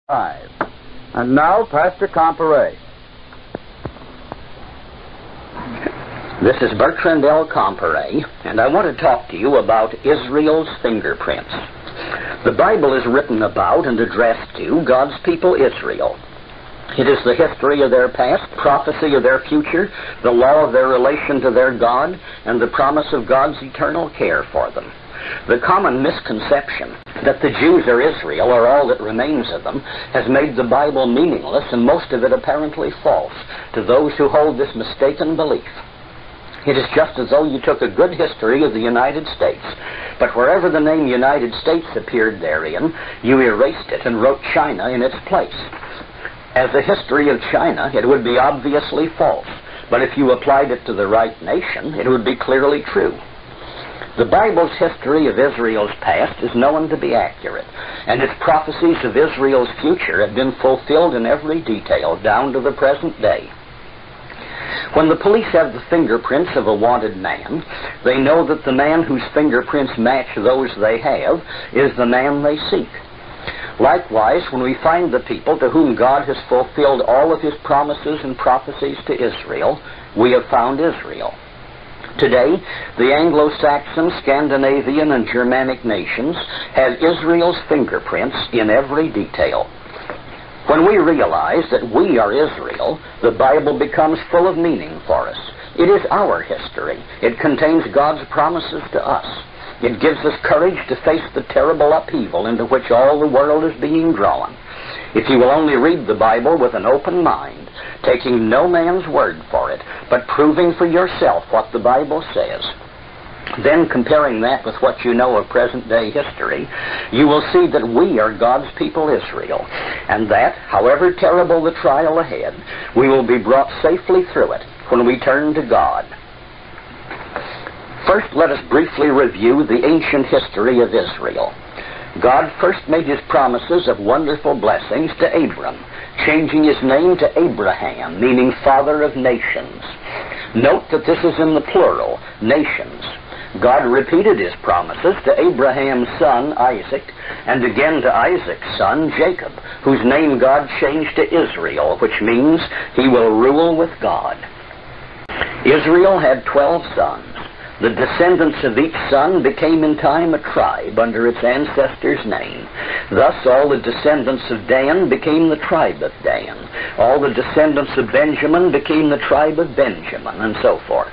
5. And now, Pastor Comparet. This is Bertrand L. Comparet, and I want to talk to you about Israel's fingerprints. The Bible is written about and addressed to God's people Israel. It is the history of their past, prophecy of their future, the law of their relation to their God, and the promise of God's eternal care for them. The common misconception that the Jews are Israel, or all that remains of them, has made the Bible meaningless and most of it apparently false to those who hold this mistaken belief. It is just as though you took a good history of the United States, but wherever the name United States appeared therein, you erased it and wrote China in its place. As a history of China, it would be obviously false, but if you applied it to the right nation, it would be clearly true. The Bible's history of Israel's past is known to be accurate, and its prophecies of Israel's future have been fulfilled in every detail, down to the present day. When the police have the fingerprints of a wanted man, they know that the man whose fingerprints match those they have is the man they seek. Likewise, when we find the people to whom God has fulfilled all of his promises and prophecies to Israel, we have found Israel. Today, the Anglo-Saxon, Scandinavian, and Germanic nations have Israel's fingerprints in every detail. When we realize that we are Israel, the Bible becomes full of meaning for us. It is our history. It contains God's promises to us. It gives us courage to face the terrible upheaval into which all the world is being drawn. If you will only read the Bible with an open mind, taking no man's word for it, but proving for yourself what the Bible says, then comparing that with what you know of present-day history, you will see that we are God's people Israel, and that, however terrible the trial ahead, we will be brought safely through it when we turn to God. First, let us briefly review the ancient history of Israel. God first made his promises of wonderful blessings to Abram, changing his name to Abraham, meaning father of nations. Note that this is in the plural, nations. God repeated his promises to Abraham's son, Isaac, and again to Isaac's son, Jacob, whose name God changed to Israel, which means he will rule with God. Israel had 12 sons. The descendants of each son became in time a tribe under its ancestor's name. Thus all the descendants of Dan became the tribe of Dan. All the descendants of Benjamin became the tribe of Benjamin, and so forth.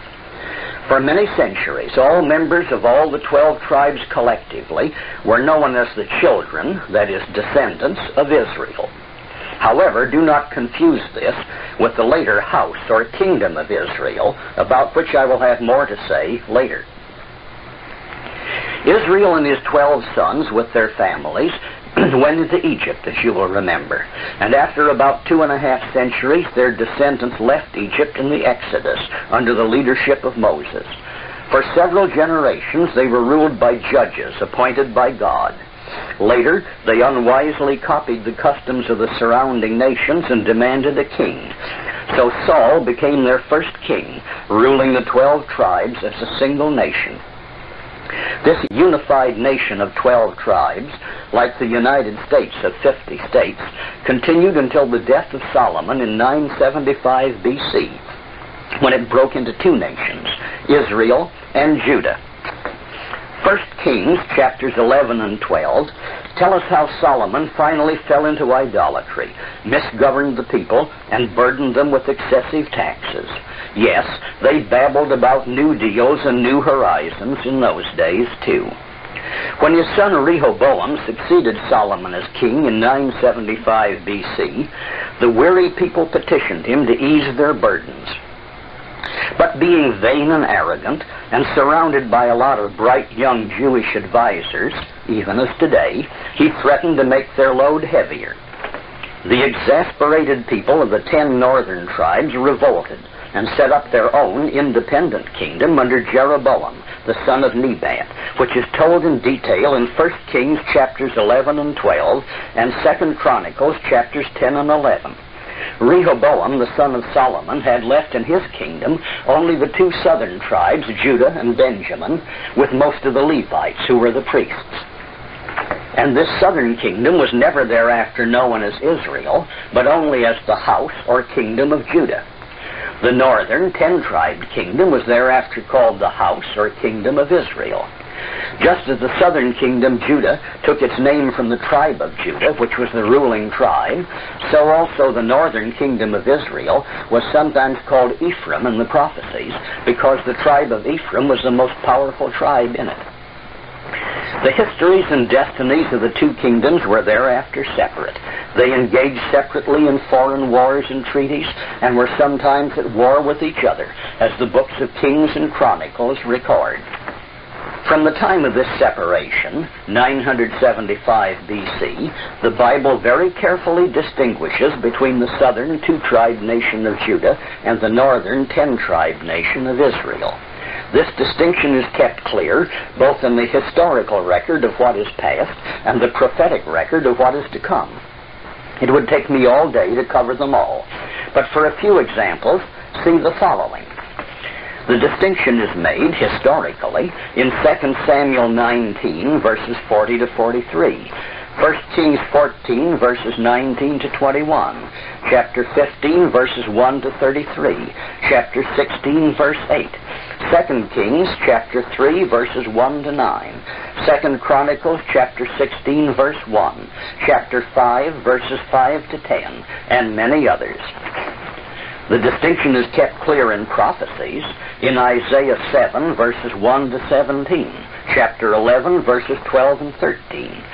For many centuries, all members of all the 12 tribes collectively were known as the children, that is, descendants of Israel. However, do not confuse this with the later house or kingdom of Israel, about which I will have more to say later. Israel and his 12 sons with their families went into Egypt, as you will remember. And after about 2.5 centuries, their descendants left Egypt in the Exodus under the leadership of Moses. For several generations, they were ruled by judges appointed by God. Later, they unwisely copied the customs of the surrounding nations and demanded a king. So Saul became their first king, ruling the 12 tribes as a single nation. This unified nation of 12 tribes, like the United States of 50 states, continued until the death of Solomon in 975 BC, when it broke into two nations, Israel and Judah. 1 Kings, chapters 11 and 12, tell us how Solomon finally fell into idolatry, misgoverned the people, and burdened them with excessive taxes. Yes, they babbled about new deals and new horizons in those days, too. When his son Rehoboam succeeded Solomon as king in 975 BC, the weary people petitioned him to ease their burdens. But being vain and arrogant, and surrounded by a lot of bright young Jewish advisors, even as today, he threatened to make their load heavier. The exasperated people of the 10 northern tribes revolted and set up their own independent kingdom under Jeroboam, the son of Nebat, which is told in detail in 1 Kings chapters 11 and 12 and 2 Chronicles chapters 10 and 11. Rehoboam, the son of Solomon, had left in his kingdom only the 2 southern tribes, Judah and Benjamin, with most of the Levites, who were the priests. And this southern kingdom was never thereafter known as Israel, but only as the house or kingdom of Judah. The northern 10-tribed kingdom was thereafter called the house or kingdom of Israel. Just as the southern kingdom, Judah, took its name from the tribe of Judah, which was the ruling tribe, so also the northern kingdom of Israel was sometimes called Ephraim in the prophecies, because the tribe of Ephraim was the most powerful tribe in it. The histories and destinies of the two kingdoms were thereafter separate. They engaged separately in foreign wars and treaties, and were sometimes at war with each other, as the books of Kings and Chronicles record. From the time of this separation, 975 BC, the Bible very carefully distinguishes between the southern 2-tribe nation of Judah and the northern 10-tribe nation of Israel. This distinction is kept clear both in the historical record of what is past and the prophetic record of what is to come. It would take me all day to cover them all, but for a few examples, see the following. The distinction is made historically in 2 Samuel 19, verses 40 to 43, 1 Kings 14, verses 19 to 21, chapter 15, verses 1 to 33, chapter 16, verse 8, 2 Kings chapter 3, verses 1 to 9, 2 Chronicles chapter 16, verse 1, chapter 5, verses 5 to 10, and many others. The distinction is kept clear in prophecies in Isaiah 7, verses 1 to 17, chapter 11, verses 12 and 13,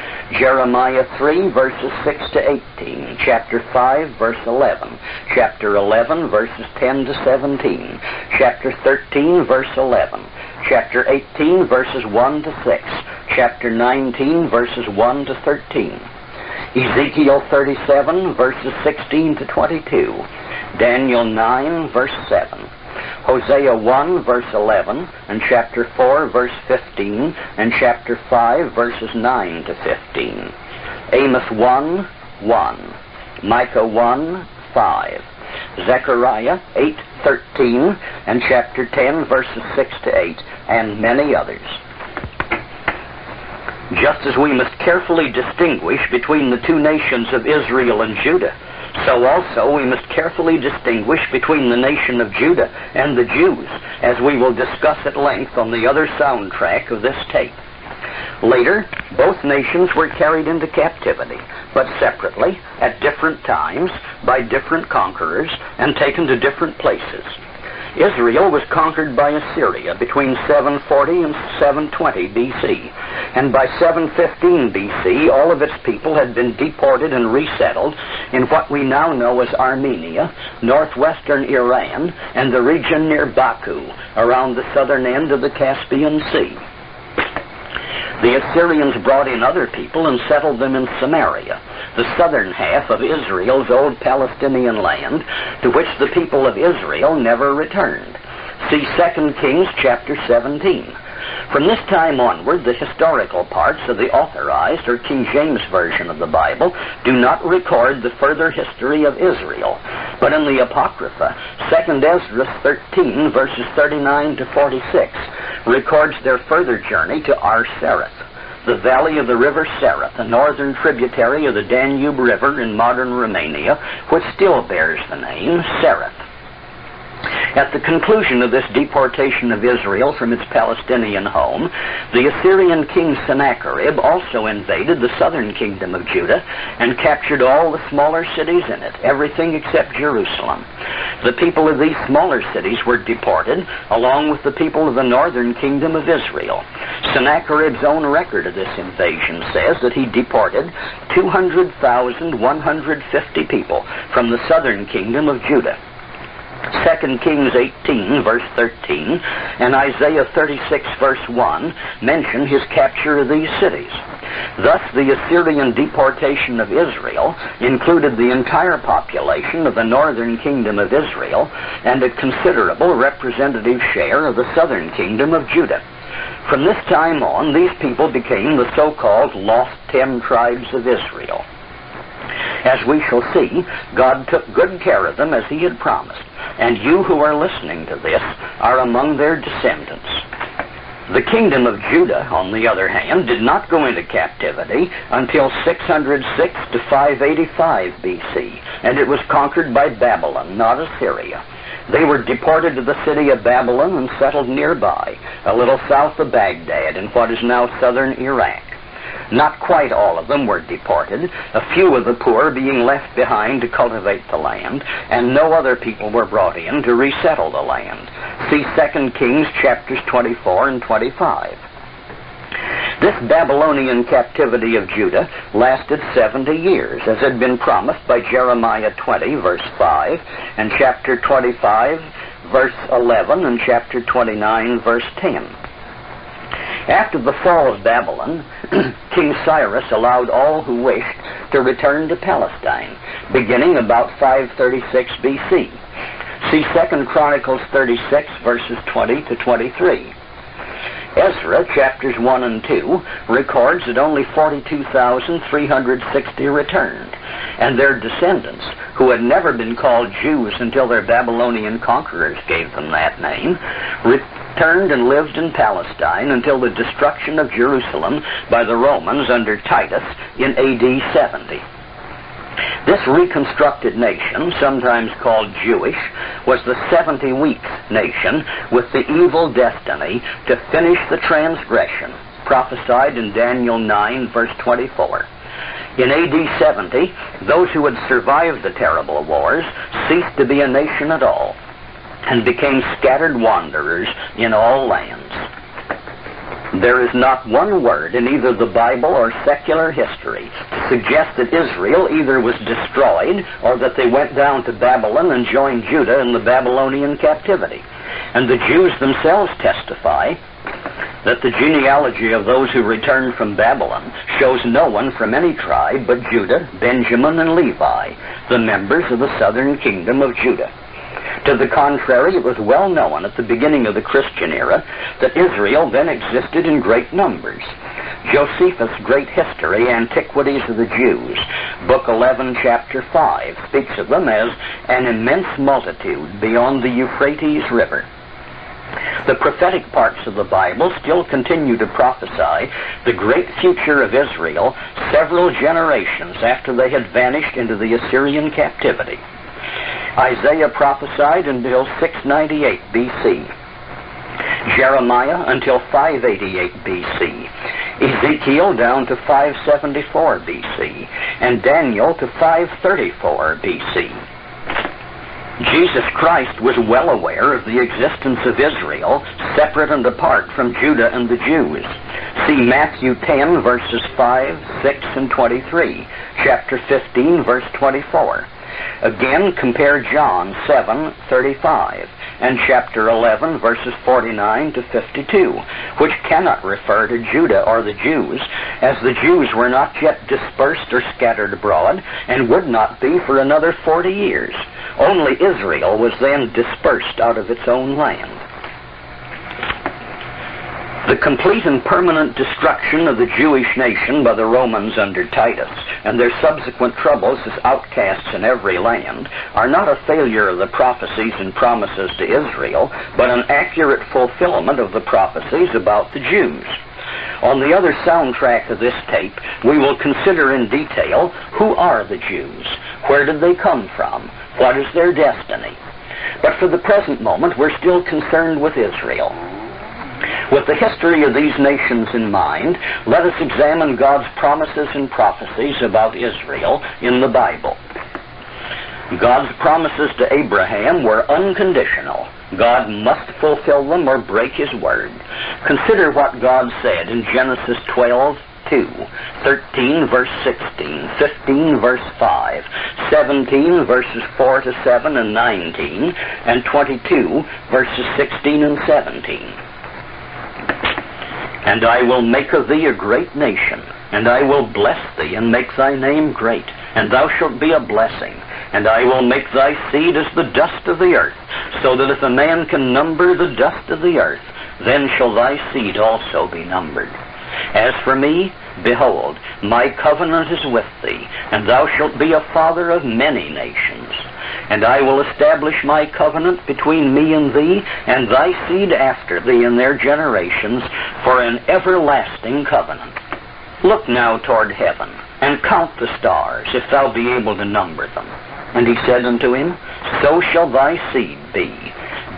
Jeremiah 3, verses 6 to 18, chapter 5, verse 11, chapter 11, verses 10 to 17, chapter 13, verse 11, chapter 18, verses 1 to 6, chapter 19, verses 1 to 13, Ezekiel 37, verses 16 to 22, Daniel 9, verse 7, Hosea 1, verse 11, and chapter 4, verse 15, and chapter 5, verses 9 to 15, Amos 1, 1, Micah 1, 5, Zechariah 8, 13, and chapter 10, verses 6 to 8, and many others. Just as we must carefully distinguish between the two nations of Israel and Judah, so also we must carefully distinguish between the nation of Judah and the Jews, as we will discuss at length on the other soundtrack of this tape. Later, both nations were carried into captivity, but separately, at different times, by different conquerors, and taken to different places. Israel was conquered by Assyria between 740 and 720 BC, and by 715 BC all of its people had been deported and resettled in what we now know as Armenia, northwestern Iran, and the region near Baku, around the southern end of the Caspian Sea. The Assyrians brought in other people and settled them in Samaria, the southern half of Israel's old Palestinian land, to which the people of Israel never returned. See 2 Kings chapter 17. From this time onward, the historical parts of the Authorized or King James Version of the Bible do not record the further history of Israel, but in the Apocrypha, 2 Ezra 13, verses 39 to 46, records their further journey to Ar-Sereth, the valley of the river Sereth, a northern tributary of the Danube River in modern Romania, which still bears the name Sereth. At the conclusion of this deportation of Israel from its Palestinian home, the Assyrian king Sennacherib also invaded the southern kingdom of Judah and captured all the smaller cities in it, everything except Jerusalem. The people of these smaller cities were deported, along with the people of the northern kingdom of Israel. Sennacherib's own record of this invasion says that he deported 200,150 people from the southern kingdom of Judah. 2 Kings 18, verse 13, and Isaiah 36, verse 1, mention his capture of these cities. Thus, the Assyrian deportation of Israel included the entire population of the northern kingdom of Israel and a considerable representative share of the southern kingdom of Judah. From this time on, these people became the so-called lost 10 tribes of Israel. As we shall see, God took good care of them as he had promised, and you who are listening to this are among their descendants. The kingdom of Judah, on the other hand, did not go into captivity until 606 to 585 BC, and it was conquered by Babylon, not Assyria. They were deported to the city of Babylon and settled nearby, a little south of Baghdad in what is now southern Iraq. Not quite all of them were deported, a few of the poor being left behind to cultivate the land, and no other people were brought in to resettle the land. See 2 Kings chapters 24 and 25. This Babylonian captivity of Judah lasted 70 years, as had been promised by Jeremiah 20, verse 5, and chapter 25, verse 11, and chapter 29, verse 10. After the fall of Babylon, King Cyrus allowed all who wished to return to Palestine, beginning about 536 BC. See 2 Chronicles 36, verses 20 to 23. Ezra, chapters 1 and 2, records that only 42,360 returned, and their descendants, who had never been called Jews until their Babylonian conquerors gave them that name, returned and lived in Palestine until the destruction of Jerusalem by the Romans under Titus in AD 70. This reconstructed nation, sometimes called Jewish, was the 70-week nation with the evil destiny to finish the transgression, prophesied in Daniel 9, verse 24. In AD 70, those who had survived the terrible wars ceased to be a nation at all, and became scattered wanderers in all lands. There is not one word in either the Bible or secular history to suggest that Israel either was destroyed or that they went down to Babylon and joined Judah in the Babylonian captivity. And the Jews themselves testify that the genealogy of those who returned from Babylon shows no one from any tribe but Judah, Benjamin, and Levi, the members of the southern kingdom of Judah. To the contrary, it was well known at the beginning of the Christian era that Israel then existed in great numbers. Josephus' Great History, Antiquities of the Jews, Book 11, Chapter 5, speaks of them as an immense multitude beyond the Euphrates River. The prophetic parts of the Bible still continue to prophesy the great future of Israel several generations after they had vanished into the Assyrian captivity. Isaiah prophesied until 698 BC. Jeremiah until 588 BC. Ezekiel down to 574 BC. And Daniel to 534 BC. Jesus Christ was well aware of the existence of Israel, separate and apart from Judah and the Jews. See Matthew 10, verses 5, 6, and 23, chapter 15, verse 24. Again, compare John 7:35 and chapter 11, verses 49 to 52, which cannot refer to Judah or the Jews, as the Jews were not yet dispersed or scattered abroad, and would not be for another 40 years. Only Israel was then dispersed out of its own land. The complete and permanent destruction of the Jewish nation by the Romans under Titus, and their subsequent troubles as outcasts in every land, are not a failure of the prophecies and promises to Israel, but an accurate fulfillment of the prophecies about the Jews. On the other soundtrack of this tape, we will consider in detail who are the Jews, where did they come from, what is their destiny. But for the present moment, we're still concerned with Israel. With the history of these nations in mind, let us examine God's promises and prophecies about Israel in the Bible. God's promises to Abraham were unconditional. God must fulfill them or break his word. Consider what God said in Genesis 12:2, 13 verse 16, 15 verse 5, 17 verses 4 to 7 and 19, and 22 verses 16 and 17. And I will make of thee a great nation, and I will bless thee, and make thy name great, and thou shalt be a blessing. And I will make thy seed as the dust of the earth, so that if a man can number the dust of the earth, then shall thy seed also be numbered. As for me, behold, my covenant is with thee, and thou shalt be a father of many nations. And I will establish my covenant between me and thee, and thy seed after thee in their generations, for an everlasting covenant. Look now toward heaven, and count the stars, if thou be able to number them. And he said unto him, So shall thy seed be.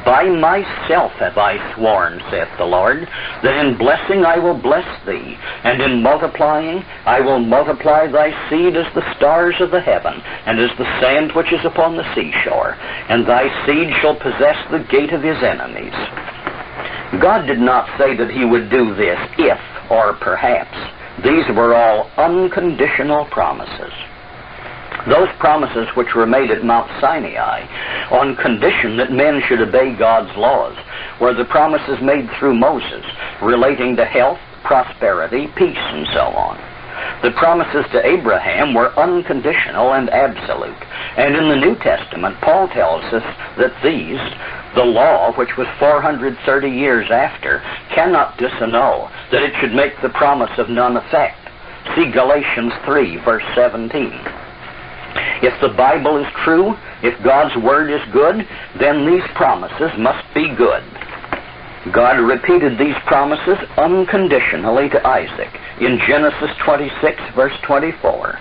By myself have I sworn, saith the Lord, that in blessing I will bless thee, and in multiplying I will multiply thy seed as the stars of the heaven, and as the sand which is upon the seashore, and thy seed shall possess the gate of his enemies. God did not say that he would do this if or perhaps. These were all unconditional promises. Those promises which were made at Mount Sinai on condition that men should obey God's laws were the promises made through Moses relating to health, prosperity, peace, and so on. The promises to Abraham were unconditional and absolute. And in the New Testament, Paul tells us that these, the law, which was 430 years after, cannot disannul, that it should make the promise of none effect. See Galatians 3, verse 17. If the Bible is true, if God's Word is good, then these promises must be good. God repeated these promises unconditionally to Isaac in Genesis 26, verse 24.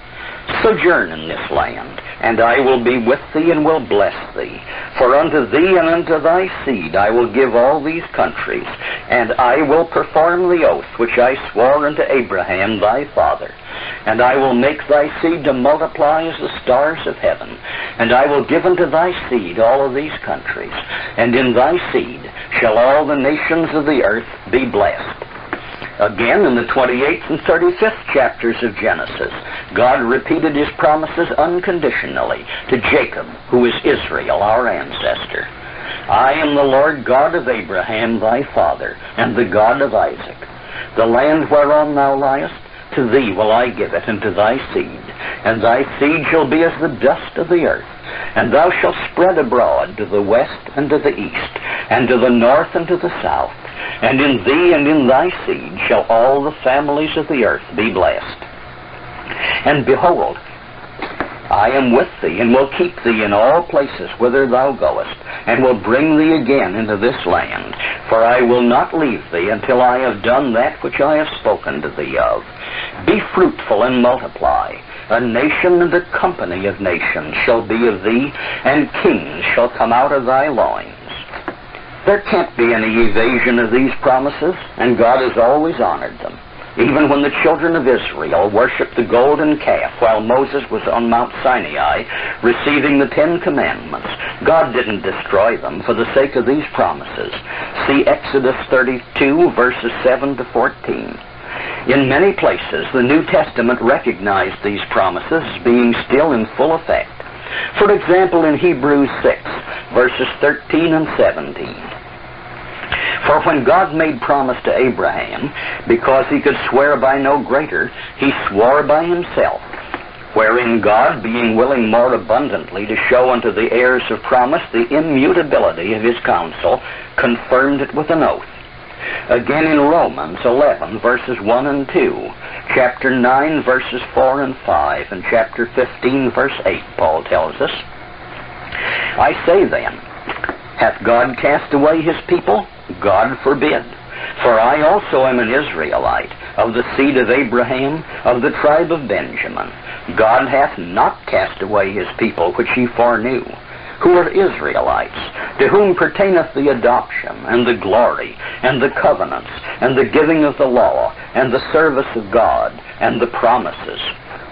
Sojourn in this land, and I will be with thee and will bless thee. For unto thee and unto thy seed I will give all these countries, and I will perform the oath which I swore unto Abraham thy father. And I will make thy seed to multiply as the stars of heaven. And I will give unto thy seed all of these countries. And in thy seed shall all the nations of the earth be blessed. Again, in the 28th and 35th chapters of Genesis, God repeated his promises unconditionally to Jacob, who is Israel, our ancestor. I am the Lord God of Abraham thy father, and the God of Isaac. The land whereon thou liest, to thee will I give it, and to thy seed. And thy seed shall be as the dust of the earth. And thou shalt spread abroad to the west and to the east, and to the north and to the south. And in thee and in thy seed shall all the families of the earth be blessed. And behold, I am with thee, and will keep thee in all places whither thou goest, and will bring thee again into this land. For I will not leave thee until I have done that which I have spoken to thee of. Be fruitful and multiply. A nation and a company of nations shall be of thee, and kings shall come out of thy loins. There can't be any evasion of these promises, and God has always honored them. Even when the children of Israel worshipped the golden calf while Moses was on Mount Sinai receiving the 10 Commandments, God didn't destroy them for the sake of these promises. See Exodus 32, verses 7 to 14. In many places, the New Testament recognized these promises as being still in full effect. For example, in Hebrews 6, verses 13 and 17. For when God made promise to Abraham, because he could swear by no greater, he swore by himself, wherein God, being willing more abundantly to show unto the heirs of promise the immutability of his counsel, confirmed it with an oath. Again in Romans 11, verses 1 and 2, chapter 9, verses 4 and 5, and chapter 15, verse 8, Paul tells us, I say then, hath God cast away his people? God forbid. For I also am an Israelite, of the seed of Abraham, of the tribe of Benjamin. God hath not cast away his people which he foreknew, who are Israelites, to whom pertaineth the adoption, and the glory, and the covenants, and the giving of the law, and the service of God, and the promises,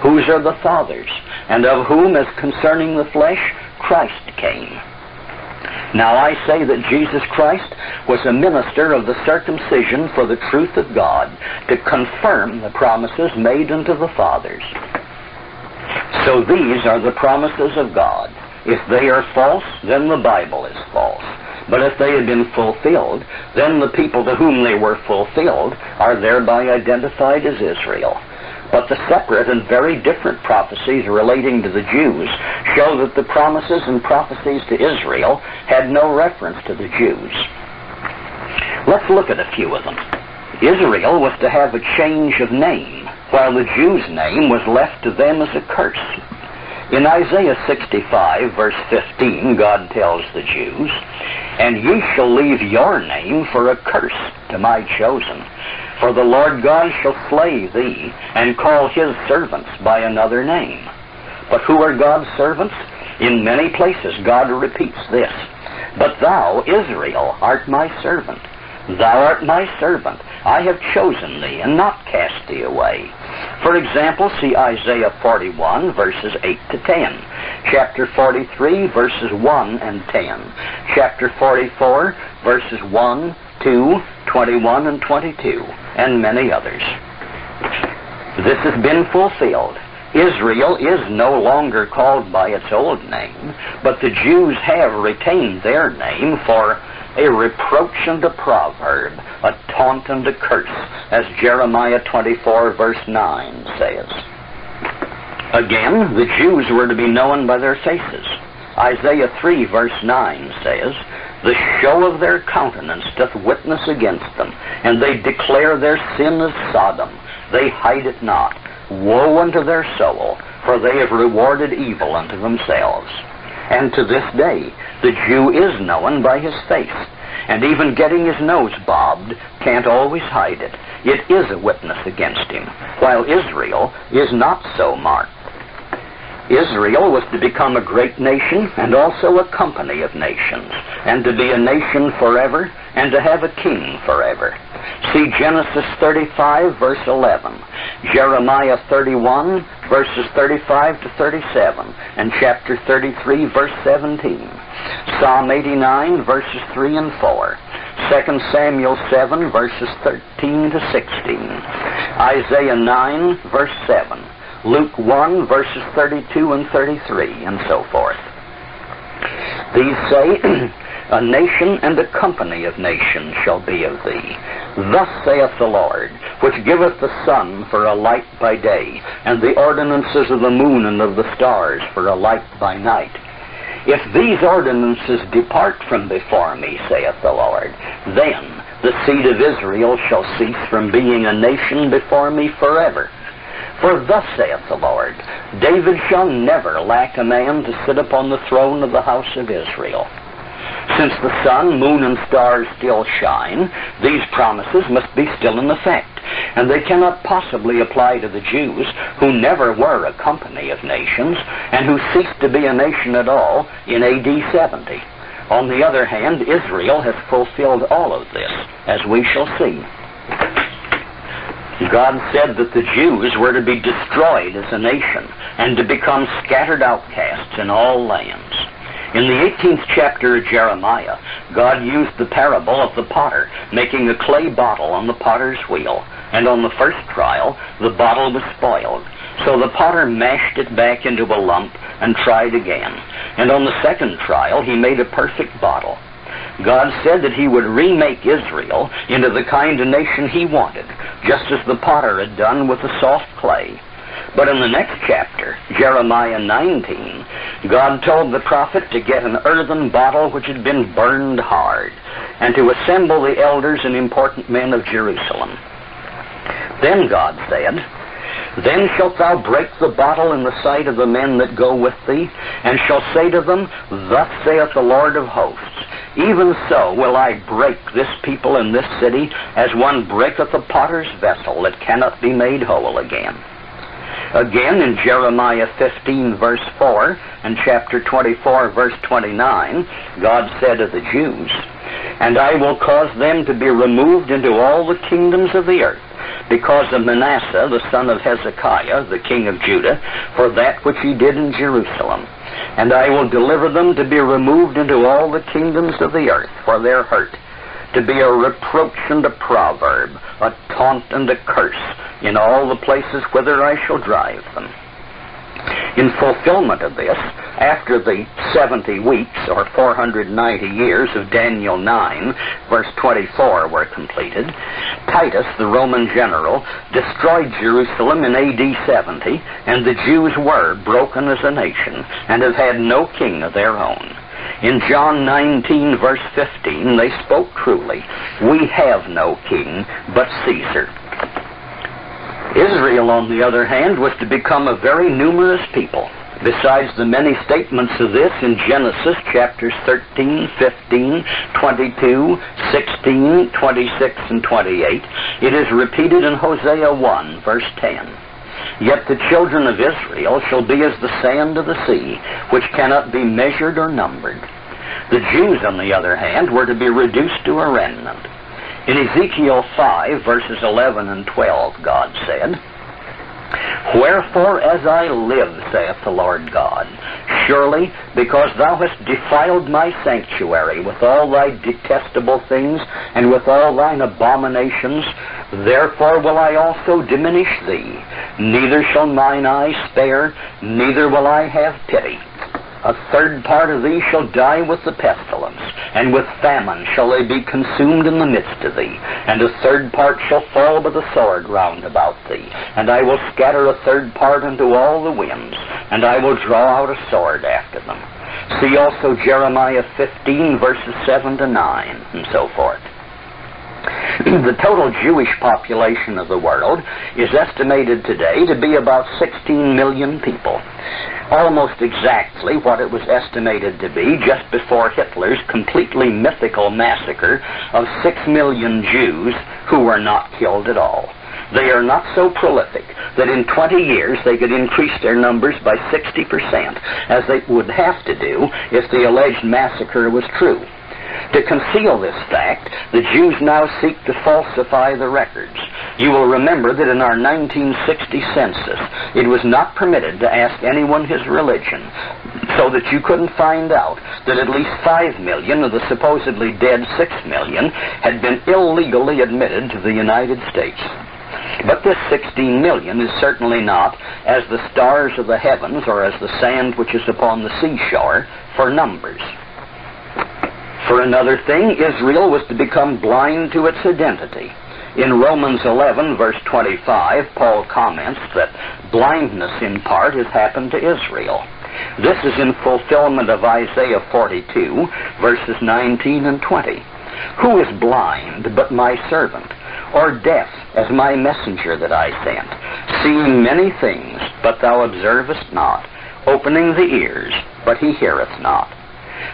whose are the fathers, and of whom, as concerning the flesh, Christ came. Now I say that Jesus Christ was a minister of the circumcision for the truth of God, to confirm the promises made unto the fathers. So these are the promises of God. If they are false, then the Bible is false. But if they had been fulfilled, then the people to whom they were fulfilled are thereby identified as Israel. But the separate and very different prophecies relating to the Jews show that the promises and prophecies to Israel had no reference to the Jews. Let's look at a few of them. Israel was to have a change of name, while the Jews' name was left to them as a curse. In Isaiah 65, verse 15, God tells the Jews, "And ye shall leave your name for a curse to my chosen. For the Lord God shall slay thee, and call his servants by another name." But who are God's servants? In many places God repeats this. "But thou, Israel, art my servant. Thou art my servant. I have chosen thee, and not cast thee away." For example, see Isaiah 41, verses 8 to 10. Chapter 43, verses 1 and 10. Chapter 44, verses 1, 2, 21, and 22, and many others. This has been fulfilled. Israel is no longer called by its old name, but the Jews have retained their name for a reproach and a proverb, a taunt and a curse, as Jeremiah 24, verse 9 says. Again, the Jews were to be known by their faces. Isaiah 3, verse 9 says, "The show of their countenance doth witness against them, and they declare their sin as Sodom. They hide it not. Woe unto their soul, for they have rewarded evil unto themselves." And to this day, the Jew is known by his face, and even getting his nose bobbed can't always hide it. It is a witness against him, while Israel is not so marked. Israel was to become a great nation and also a company of nations, and to be a nation forever and to have a king forever. See Genesis 35, verse 11, Jeremiah 31, verses 35 to 37, and chapter 33, verse 17, Psalm 89, verses 3 and 4, 2 Samuel 7, verses 13 to 16, Isaiah 9, verse 7, Luke 1, verses 32 and 33, and so forth. These say, "A nation and a company of nations shall be of thee. Thus saith the Lord, which giveth the sun for a light by day, and the ordinances of the moon and of the stars for a light by night. If these ordinances depart from before me, saith the Lord, then the seed of Israel shall cease from being a nation before me forever. For thus saith the Lord, David shall never lack a man to sit upon the throne of the house of Israel." Since the sun, moon, and stars still shine, these promises must be still in effect, and they cannot possibly apply to the Jews, who never were a company of nations, and who ceased to be a nation at all in AD 70. On the other hand, Israel has fulfilled all of this, as we shall see. God said that the Jews were to be destroyed as a nation, and to become scattered outcasts in all lands. In the 18th chapter of Jeremiah, God used the parable of the potter making a clay bottle on the potter's wheel, and on the first trial, the bottle was spoiled. So the potter mashed it back into a lump and tried again, and on the second trial, he made a perfect bottle. God said that he would remake Israel into the kind of nation he wanted, just as the potter had done with the soft clay. But in the next chapter, Jeremiah 19, God told the prophet to get an earthen bottle which had been burned hard, and to assemble the elders and important men of Jerusalem. Then God said, "Then shalt thou break the bottle in the sight of the men that go with thee, and shall say to them, Thus saith the Lord of hosts, even so will I break this people in this city, as one breaketh a potter's vessel that cannot be made whole again." Again, in Jeremiah 15, verse 4, and chapter 24, verse 29, God said of the Jews, "And I will cause them to be removed into all the kingdoms of the earth, because of Manasseh, the son of Hezekiah, the king of Judah, for that which he did in Jerusalem. And I will deliver them to be removed into all the kingdoms of the earth for their hurt, to be a reproach and a proverb, a taunt and a curse, in all the places whither I shall drive them." In fulfillment of this, after the 70 weeks, or 490 years of Daniel 9, verse 24, were completed, Titus, the Roman general, destroyed Jerusalem in AD 70, and the Jews were broken as a nation, and have had no king of their own. In John 19, verse 15, they spoke truly, "We have no king but Caesar." Israel, on the other hand, was to become a very numerous people. besides the many statements of this in Genesis chapters 13, 15, 22, 16, 26, and 28, it is repeated in Hosea 1, verse 10. Yet the children of Israel shall be as the sand of the sea, which cannot be measured or numbered. The Jews, on the other hand, were to be reduced to a remnant. In Ezekiel 5, verses 11 and 12, God said, Wherefore, as I live, saith the Lord God, surely because thou hast defiled my sanctuary with all thy detestable things and with all thine abominations, therefore will I also diminish thee. Neither shall mine eye spare, neither will I have pity. A third part of thee shall die with the pestilence, and with famine shall they be consumed in the midst of thee, and a third part shall fall by the sword round about thee, and I will scatter a third part into all the winds, and I will draw out a sword after them. See also Jeremiah 15, verses 7 to 9, and so forth. The total Jewish population of the world is estimated today to be about 16 million people. Almost exactly what it was estimated to be just before Hitler's completely mythical massacre of 6 million Jews who were not killed at all. They are not so prolific that in 20 years they could increase their numbers by 60%, as they would have to do if the alleged massacre was true. To conceal this fact, the Jews now seek to falsify the records. You will remember that in our 1960 census, it was not permitted to ask anyone his religion, so that you couldn't find out that at least 5 million of the supposedly dead 6 million had been illegally admitted to the United States. But this 16 million is certainly not, as the stars of the heavens or as the sand which is upon the seashore, for numbers. For another thing, Israel was to become blind to its identity. In Romans 11, verse 25, Paul comments that blindness in part has happened to Israel. This is in fulfillment of Isaiah 42, verses 19 and 20. Who is blind but my servant, or deaf as my messenger that I sent, seeing many things, but thou observest not, opening the ears, but he heareth not?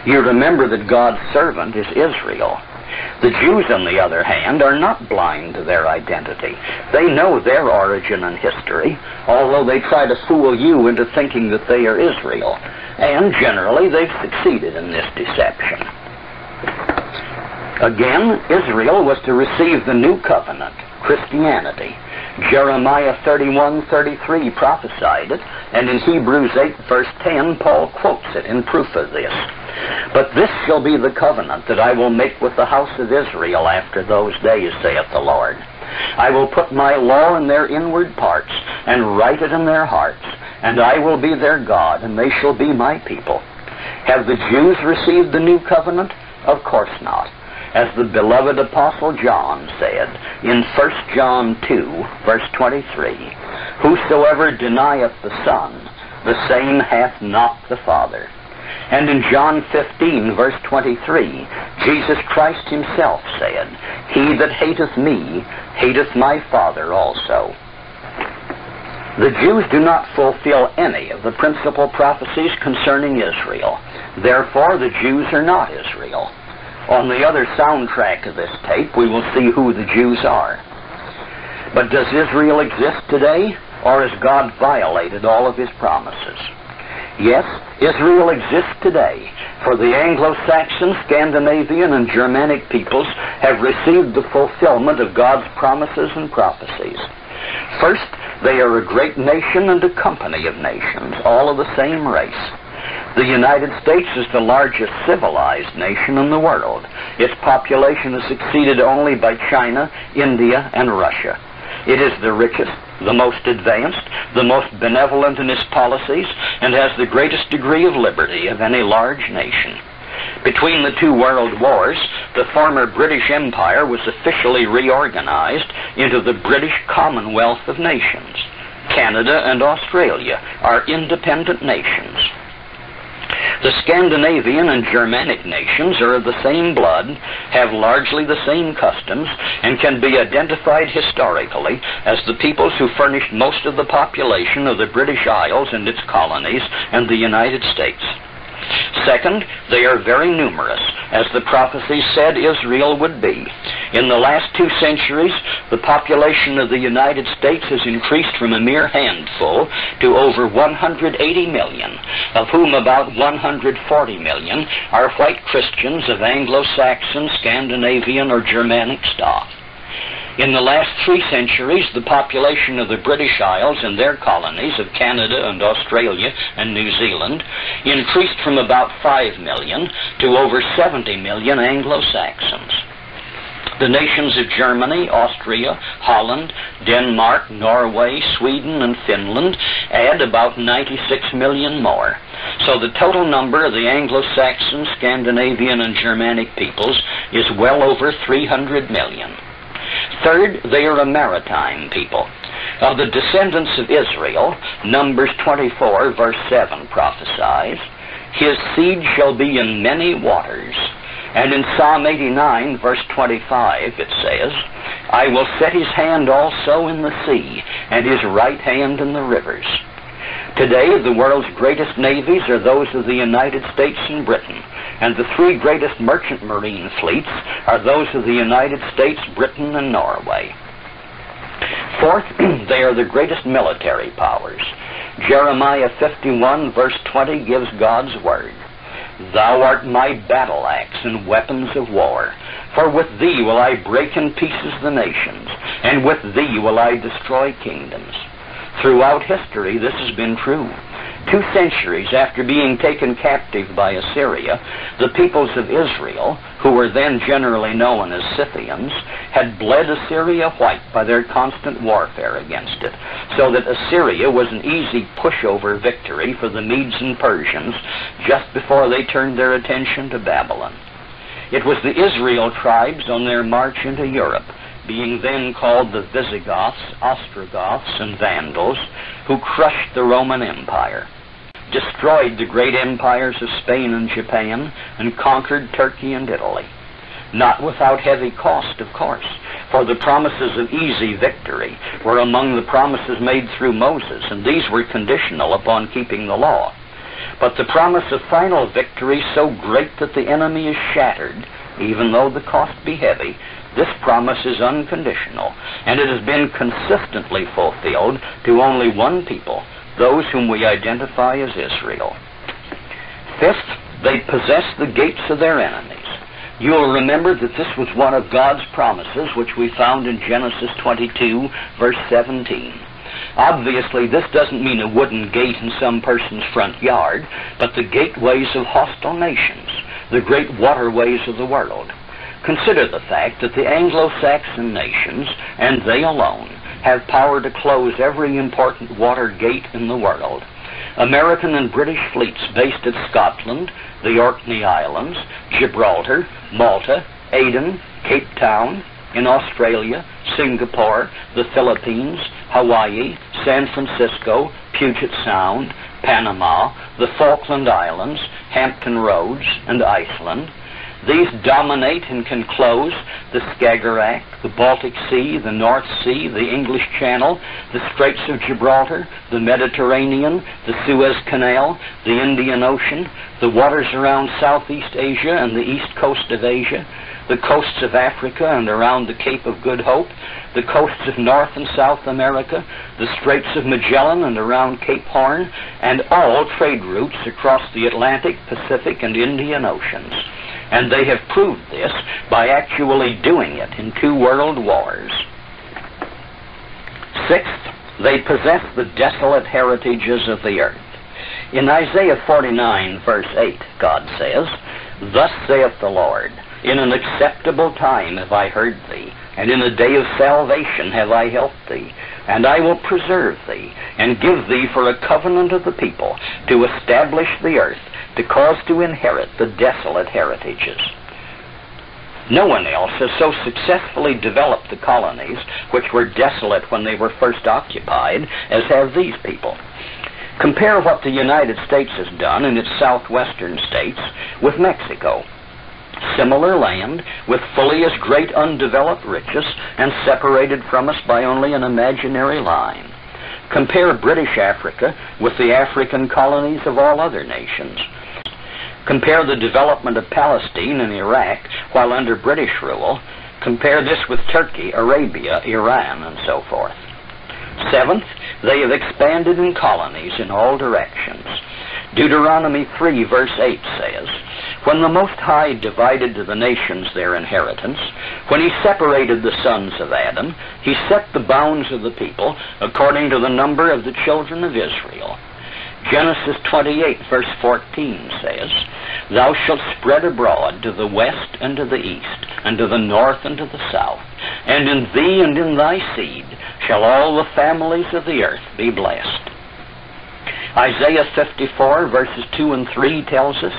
You remember that God's servant is Israel. The Jews, on the other hand, are not blind to their identity. They know their origin and history, although they try to fool you into thinking that they are Israel. And generally, they've succeeded in this deception. Again, Israel was to receive the new covenant, Christianity. Jeremiah 31:33 prophesied it, and in Hebrews 8, verse 10, Paul quotes it in proof of this. But this shall be the covenant that I will make with the house of Israel after those days, saith the Lord. I will put my law in their inward parts, and write it in their hearts, and I will be their God, and they shall be my people. Have the Jews received the new covenant? Of course not. As the beloved Apostle John said in 1 John 2, verse 23, Whosoever denieth the Son, the same hath not the Father. And in John 15, verse 23, Jesus Christ himself said, He that hateth me, hateth my Father also. The Jews do not fulfill any of the principal prophecies concerning Israel. Therefore, the Jews are not Israel. On the other soundtrack of this tape, we will see who the Jews are. But does Israel exist today, or has God violated all of his promises? Yes, Israel exists today, for the Anglo-Saxon, Scandinavian, and Germanic peoples have received the fulfillment of God's promises and prophecies. First, they are a great nation and a company of nations, all of the same race. The United States is the largest civilized nation in the world. Its population is exceeded only by China, India, and Russia. It is the richest, the most advanced, the most benevolent in its policies, and has the greatest degree of liberty of any large nation. Between the two world wars, the former British Empire was officially reorganized into the British Commonwealth of Nations. Canada and Australia are independent nations. The Scandinavian and Germanic nations are of the same blood, have largely the same customs, and can be identified historically as the peoples who furnished most of the population of the British Isles and its colonies and the United States. Second, they are very numerous, as the prophecies said Israel would be. In the last 2 centuries, the population of the United States has increased from a mere handful to over 180 million, of whom about 140 million are white Christians of Anglo-Saxon, Scandinavian, or Germanic stock. In the last 3 centuries, the population of the British Isles and their colonies of Canada and Australia and New Zealand increased from about 5 million to over 70 million Anglo-Saxons. The nations of Germany, Austria, Holland, Denmark, Norway, Sweden, and Finland add about 96 million more. So the total number of the Anglo-Saxon, Scandinavian, and Germanic peoples is well over 300 million. Third, they are a maritime people. Of the descendants of Israel, Numbers 24, verse 7 prophesies, "His seed shall be in many waters." And in Psalm 89, verse 25, it says, "I will set his hand also in the sea, and his right hand in the rivers." Today, the world's greatest navies are those of the United States and Britain, and the 3 greatest merchant marine fleets are those of the United States, Britain, and Norway. Fourth, they are the greatest military powers. Jeremiah 51, verse 20 gives God's word. "Thou art my battle axe and weapons of war, for with thee will I break in pieces the nations, and with thee will I destroy kingdoms." Throughout history, this has been true. 2 centuries after being taken captive by Assyria, the peoples of Israel, who were then generally known as Scythians, had bled Assyria white by their constant warfare against it, so that Assyria was an easy pushover victory for the Medes and Persians just before they turned their attention to Babylon. It was the Israel tribes on their march into Europe, being then called the Visigoths, Ostrogoths, and Vandals, who crushed the Roman Empire, destroyed the great empires of Spain and Japan, and conquered Turkey and Italy. Not without heavy cost, of course, for the promises of easy victory were among the promises made through Moses, and these were conditional upon keeping the law. But the promise of final victory so great that the enemy is shattered, even though the cost be heavy, this promise is unconditional, and it has been consistently fulfilled to only one people, those whom we identify as Israel. Fifth, they possess the gates of their enemies. You'll remember that this was one of God's promises, which we found in Genesis 22, verse 17. Obviously, this doesn't mean a wooden gate in some person's front yard, but the gateways of hostile nations, the great waterways of the world. Consider the fact that the Anglo-Saxon nations, and they alone, have power to close every important water gate in the world. American and British fleets based at Scotland, the Orkney Islands, Gibraltar, Malta, Aden, Cape Town, in Australia, Singapore, the Philippines, Hawaii, San Francisco, Puget Sound, Panama, the Falkland Islands, Hampton Roads, and Iceland. These dominate and can close the Skagerrak, the Baltic Sea, the North Sea, the English Channel, the Straits of Gibraltar, the Mediterranean, the Suez Canal, the Indian Ocean, the waters around Southeast Asia and the east coast of Asia, the coasts of Africa and around the Cape of Good Hope, the coasts of North and South America, the Straits of Magellan and around Cape Horn, and all trade routes across the Atlantic, Pacific, and Indian Oceans. And they have proved this by actually doing it in 2 world wars. Sixth, they possess the desolate heritages of the earth. In Isaiah 49, verse 8, God says, "Thus saith the Lord, in an acceptable time have I heard thee, and in a day of salvation have I helped thee. And I will preserve thee, and give thee for a covenant of the people, to establish the earth, to cause to inherit the desolate heritages." No one else has so successfully developed the colonies, which were desolate when they were first occupied, as have these people. Compare what the United States has done in its southwestern states with Mexico. Similar land, with fully as great undeveloped riches, and separated from us by only an imaginary line. Compare British Africa with the African colonies of all other nations. Compare the development of Palestine and Iraq while under British rule. Compare this with Turkey, Arabia, Iran, and so forth. Seventh, they have expanded in colonies in all directions. Deuteronomy 3 verse 8 says, "When the Most High divided to the nations their inheritance, when he separated the sons of Adam, he set the bounds of the people according to the number of the children of Israel." Genesis 28 verse 14 says, "Thou shalt spread abroad to the west and to the east, and to the north and to the south, and in thee and in thy seed shall all the families of the earth be blessed." Isaiah 54 verses 2 and 3 tells us,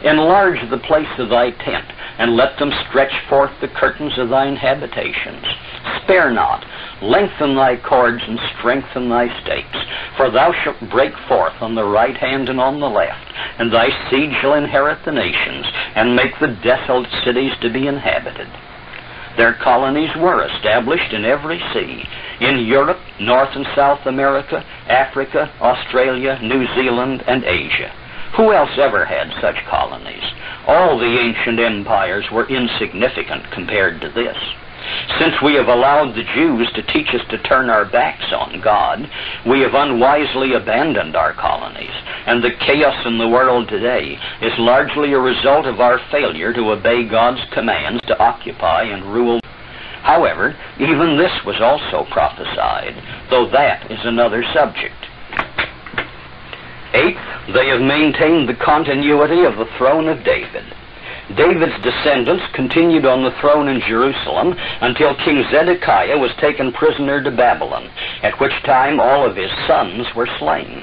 "Enlarge the place of thy tent, and let them stretch forth the curtains of thine habitations. Spare not, lengthen thy cords and strengthen thy stakes, for thou shalt break forth on the right hand and on the left, and thy seed shall inherit the nations, and make the desolate cities to be inhabited." Their colonies were established in every sea, in Europe, North and South America, Africa, Australia, New Zealand, and Asia. Who else ever had such colonies? All the ancient empires were insignificant compared to this. Since we have allowed the Jews to teach us to turn our backs on God, we have unwisely abandoned our colonies, and the chaos in the world today is largely a result of our failure to obey God's commands to occupy and rule. However, even this was also prophesied, though that is another subject. Eighth, they have maintained the continuity of the throne of David. David's descendants continued on the throne in Jerusalem until King Zedekiah was taken prisoner to Babylon, at which time all of his sons were slain.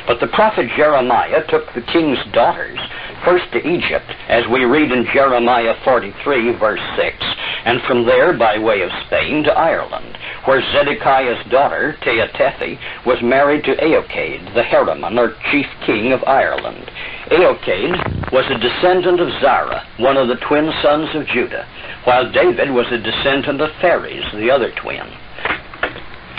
But the prophet Jeremiah took the king's daughters first to Egypt, as we read in Jeremiah 43 verse 6, and from there by way of Spain to Ireland, where Zedekiah's daughter, Tehatethi, was married to Eochaid, the Heremon, or chief king of Ireland. Eochaid was a descendant of Zara, one of the twin sons of Judah, while David was a descendant of Phares, the other twin.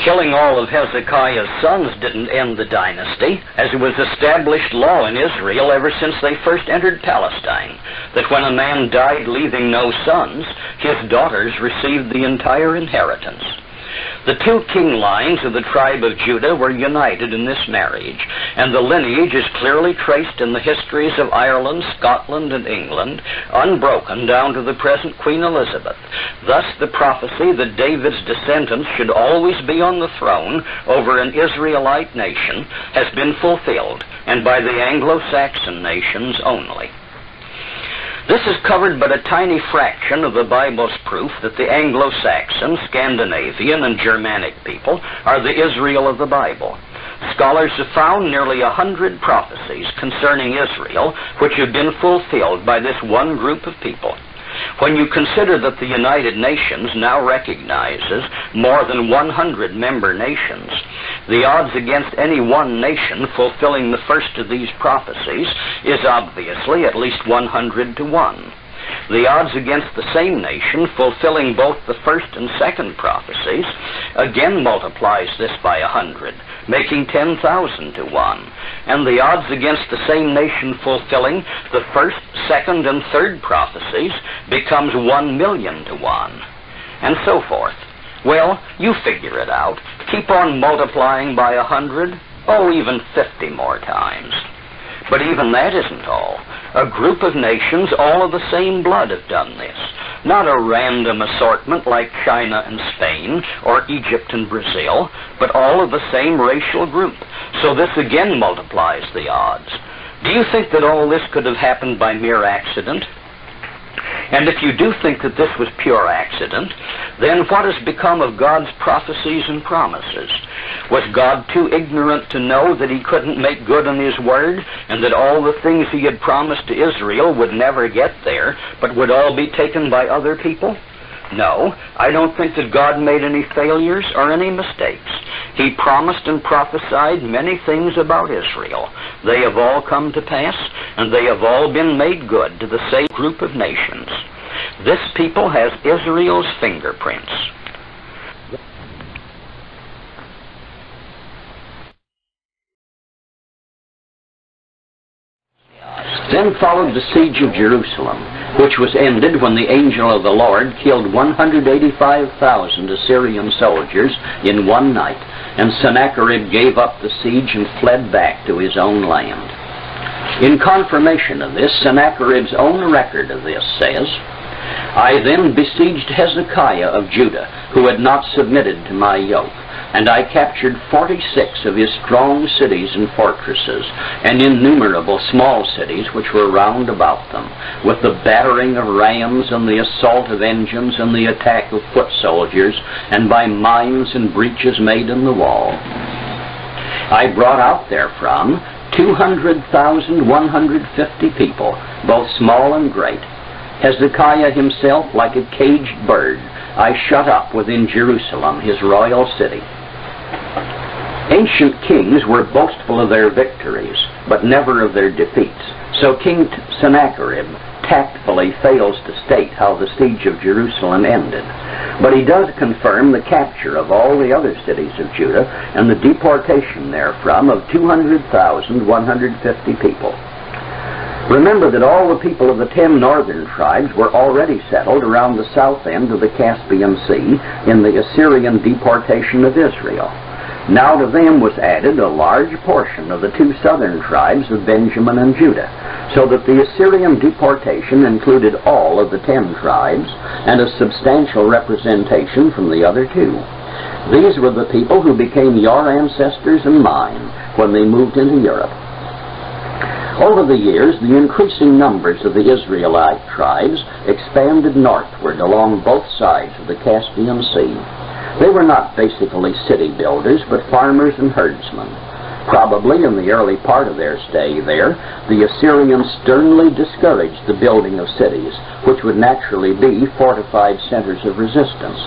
Killing all of Hezekiah's sons didn't end the dynasty, as it was established law in Israel ever since they first entered Palestine, that when a man died leaving no sons, his daughters received the entire inheritance. The two king lines of the tribe of Judah were united in this marriage, and the lineage is clearly traced in the histories of Ireland, Scotland, and England, unbroken down to the present Queen Elizabeth. Thus the prophecy that David's descendants should always be on the throne over an Israelite nation has been fulfilled, and by the Anglo-Saxon nations only. This is covered but a tiny fraction of the Bible's proof that the Anglo-Saxon, Scandinavian, and Germanic people are the Israel of the Bible. Scholars have found nearly 100 prophecies concerning Israel which have been fulfilled by this one group of people. When you consider that the United Nations now recognizes more than 100 member nations, the odds against any one nation fulfilling the first of these prophecies is obviously at least 100 to 1. The odds against the same nation fulfilling both the first and second prophecies again multiplies this by 100, making 10,000 to 1. And the odds against the same nation fulfilling the first, second, and third prophecies becomes 1,000,000 to 1. And so forth. Well, you figure it out. Keep on multiplying by 100, even 50 more times. But even that isn't all. A group of nations, all of the same blood, have done this. Not a random assortment like China and Spain, or Egypt and Brazil, but all of the same racial group. So this again multiplies the odds. Do you think that all this could have happened by mere accident? And if you do think that this was pure accident, then what has become of God's prophecies and promises? Was God too ignorant to know that he couldn't make good on his word, and that all the things he had promised to Israel would never get there, but would all be taken by other people? No, I don't think that God made any failures or any mistakes. He promised and prophesied many things about Israel. They have all come to pass, and they have all been made good to the same group of nations. This people has Israel's fingerprints. Then followed the siege of Jerusalem, which was ended when the angel of the Lord killed 185,000 Assyrian soldiers in one night, and Sennacherib gave up the siege and fled back to his own land. In confirmation of this, Sennacherib's own record of this says, I then besieged Hezekiah of Judah, who had not submitted to my yoke, and I captured 46 of his strong cities and fortresses, and innumerable small cities which were round about them, with the battering of rams and the assault of engines and the attack of foot soldiers, and by mines and breaches made in the wall. I brought out therefrom 200,150 people, both small and great. Hezekiah himself, like a caged bird, I shut up within Jerusalem, his royal city. Ancient kings were boastful of their victories, but never of their defeats. So King Sennacherib tactfully fails to state how the siege of Jerusalem ended. But he does confirm the capture of all the other cities of Judah and the deportation therefrom of 200,150 people. Remember that all the people of the 10 northern tribes were already settled around the south end of the Caspian Sea in the Assyrian deportation of Israel. Now to them was added a large portion of the 2 southern tribes of Benjamin and Judah, so that the Assyrian deportation included all of the 10 tribes and a substantial representation from the other 2. These were the people who became your ancestors and mine when they moved into Europe. Over the years, the increasing numbers of the Israelite tribes expanded northward along both sides of the Caspian Sea. They were not basically city builders, but farmers and herdsmen. Probably in the early part of their stay there, the Assyrians sternly discouraged the building of cities, which would naturally be fortified centers of resistance.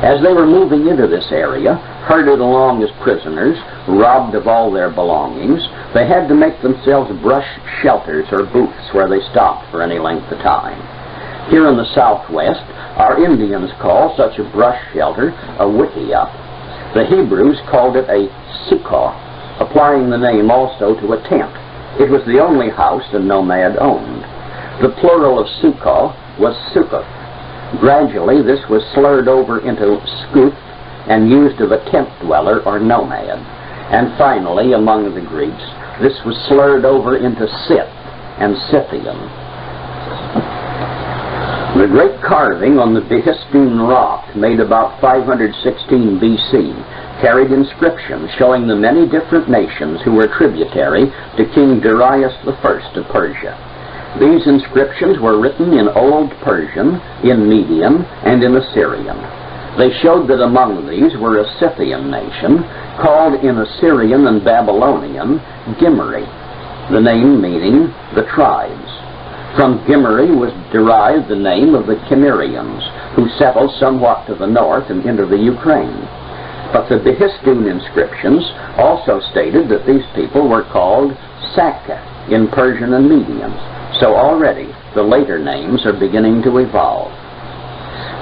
As they were moving into this area, herded along as prisoners, robbed of all their belongings, they had to make themselves brush shelters or booths where they stopped for any length of time. Here in the southwest, our Indians call such a brush shelter a wickiup. The Hebrews called it a sukkah, applying the name also to a tent. It was the only house a nomad owned. The plural of sukkah was sukkoth. Gradually, this was slurred over into skuth and used of a tent dweller or nomad. And finally, among the Greeks, this was slurred over into Scyth and Scythian. The great carving on the Behistun rock, made about 516 B.C., carried inscriptions showing the many different nations who were tributary to King Darius I of Persia. These inscriptions were written in Old Persian, in Median, and in Assyrian. They showed that among these were a Scythian nation, called in Assyrian and Babylonian Gimri, the name meaning the tribes. From Gimri was derived the name of the Cimmerians, who settled somewhat to the north and into the Ukraine. But the Behistun inscriptions also stated that these people were called Sakka in Persian and Median. So already the later names are beginning to evolve.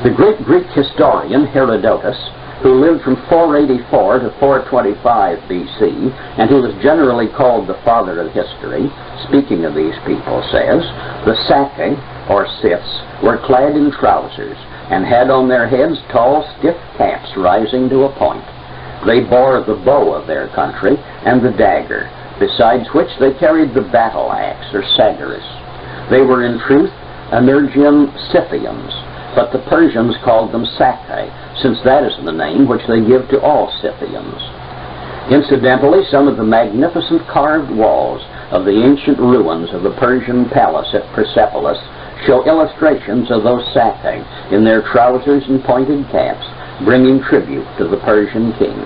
The great Greek historian Herodotus, who lived from 484 to 425 B.C., and who was generally called the father of history, speaking of these people, says, the Sakkai, or Scyths, were clad in trousers, and had on their heads tall, stiff caps rising to a point. They bore the bow of their country and the dagger, besides which they carried the battle axe, or sagirus. They were in truth Energian Scythians, but the Persians called them Sakkai, since that is the name which they give to all Scythians. Incidentally, some of the magnificent carved walls of the ancient ruins of the Persian palace at Persepolis show illustrations of those Sakkai in their trousers and pointed caps, bringing tribute to the Persian king.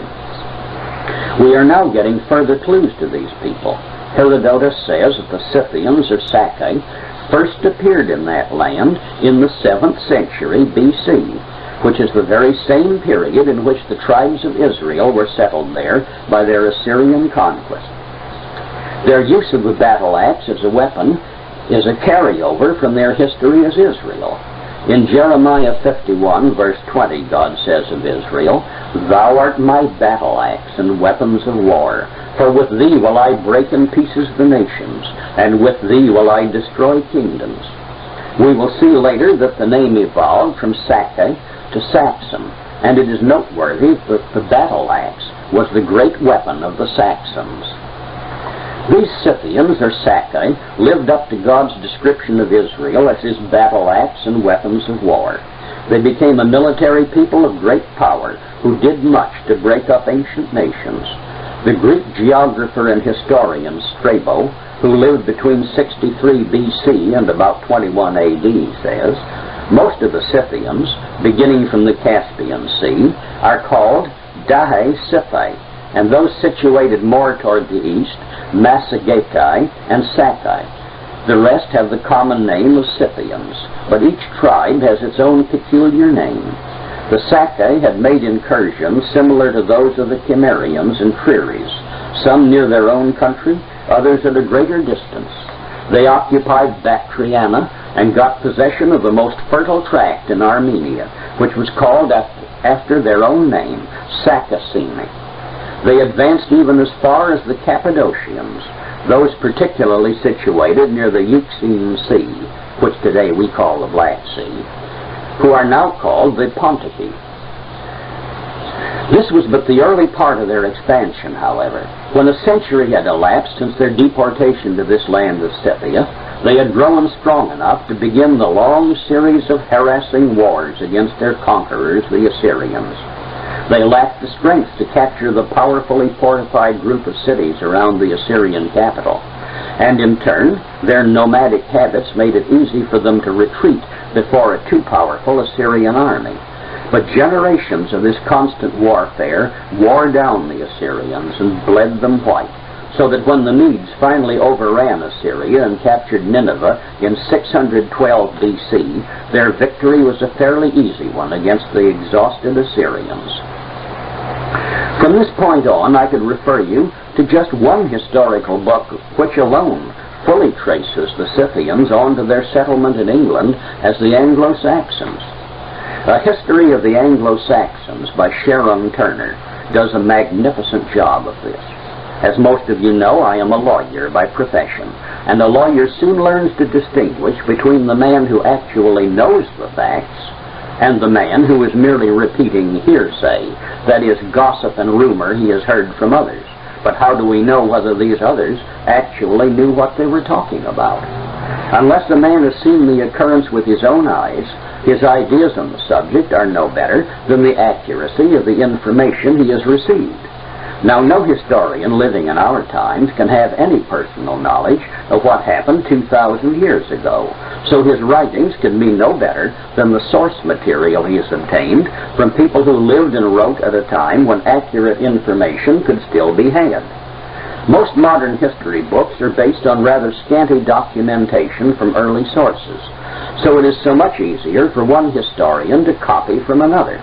We are now getting further clues to these people. Herodotus says that the Scythians, or Sakkai, first appeared in that land in the 7th century B.C., which is the very same period in which the tribes of Israel were settled there by their Assyrian conquest. Their use of the battle axe as a weapon is a carryover from their history as Israel. In Jeremiah 51, verse 20, God says of Israel, "Thou art my battle axe and weapons of war, for with thee will I break in pieces the nations, and with thee will I destroy kingdoms." We will see later that the name evolved from Sake to Saxon, and it is noteworthy that the battle axe was the great weapon of the Saxons. These Scythians, or Sake, lived up to God's description of Israel as his battle axe and weapons of war. They became a military people of great power who did much to break up ancient nations. The Greek geographer and historian Strabo, who lived between 63 B.C. and about 21 A.D., says, "Most of the Scythians, beginning from the Caspian Sea, are called Dahe-Scythae, and those situated more toward the east, Massagetae and Sakai. The rest have the common name of Scythians, but each tribe has its own peculiar name. The Sakai had made incursions similar to those of the Cimmerians and Creres, some near their own country, others at a greater distance. They occupied Bactriana and got possession of the most fertile tract in Armenia, which was called after their own name, Sakacene. They advanced even as far as the Cappadocians, those particularly situated near the Euxine Sea, which today we call the Black Sea, who are now called the Pontici. This was but the early part of their expansion, however. When a century had elapsed since their deportation to this land of Scythia, they had grown strong enough to begin the long series of harassing wars against their conquerors, the Assyrians. They lacked the strength to capture the powerfully fortified group of cities around the Assyrian capital, and in turn, their nomadic habits made it easy for them to retreat before a too powerful Assyrian army. But generations of this constant warfare wore down the Assyrians and bled them white, so that when the Medes finally overran Assyria and captured Nineveh in 612 B.C., their victory was a fairly easy one against the exhausted Assyrians. From this point on, I could refer you to just one historical book which alone fully traces the Scythians on to their settlement in England as the Anglo-Saxons. A History of the Anglo-Saxons by Sharon Turner does a magnificent job of this. As most of you know, I am a lawyer by profession, and a lawyer soon learns to distinguish between the man who actually knows the facts and the man who is merely repeating hearsay, that is, gossip and rumor he has heard from others. But how do we know whether these others actually knew what they were talking about? Unless the man has seen the occurrence with his own eyes, his ideas on the subject are no better than the accuracy of the information he has received. Now, no historian living in our times can have any personal knowledge of what happened 2,000 years ago, so his writings can be no better than the source material he has obtained from people who lived and wrote at a time when accurate information could still be had. Most modern history books are based on rather scanty documentation from early sources, so it is so much easier for one historian to copy from another.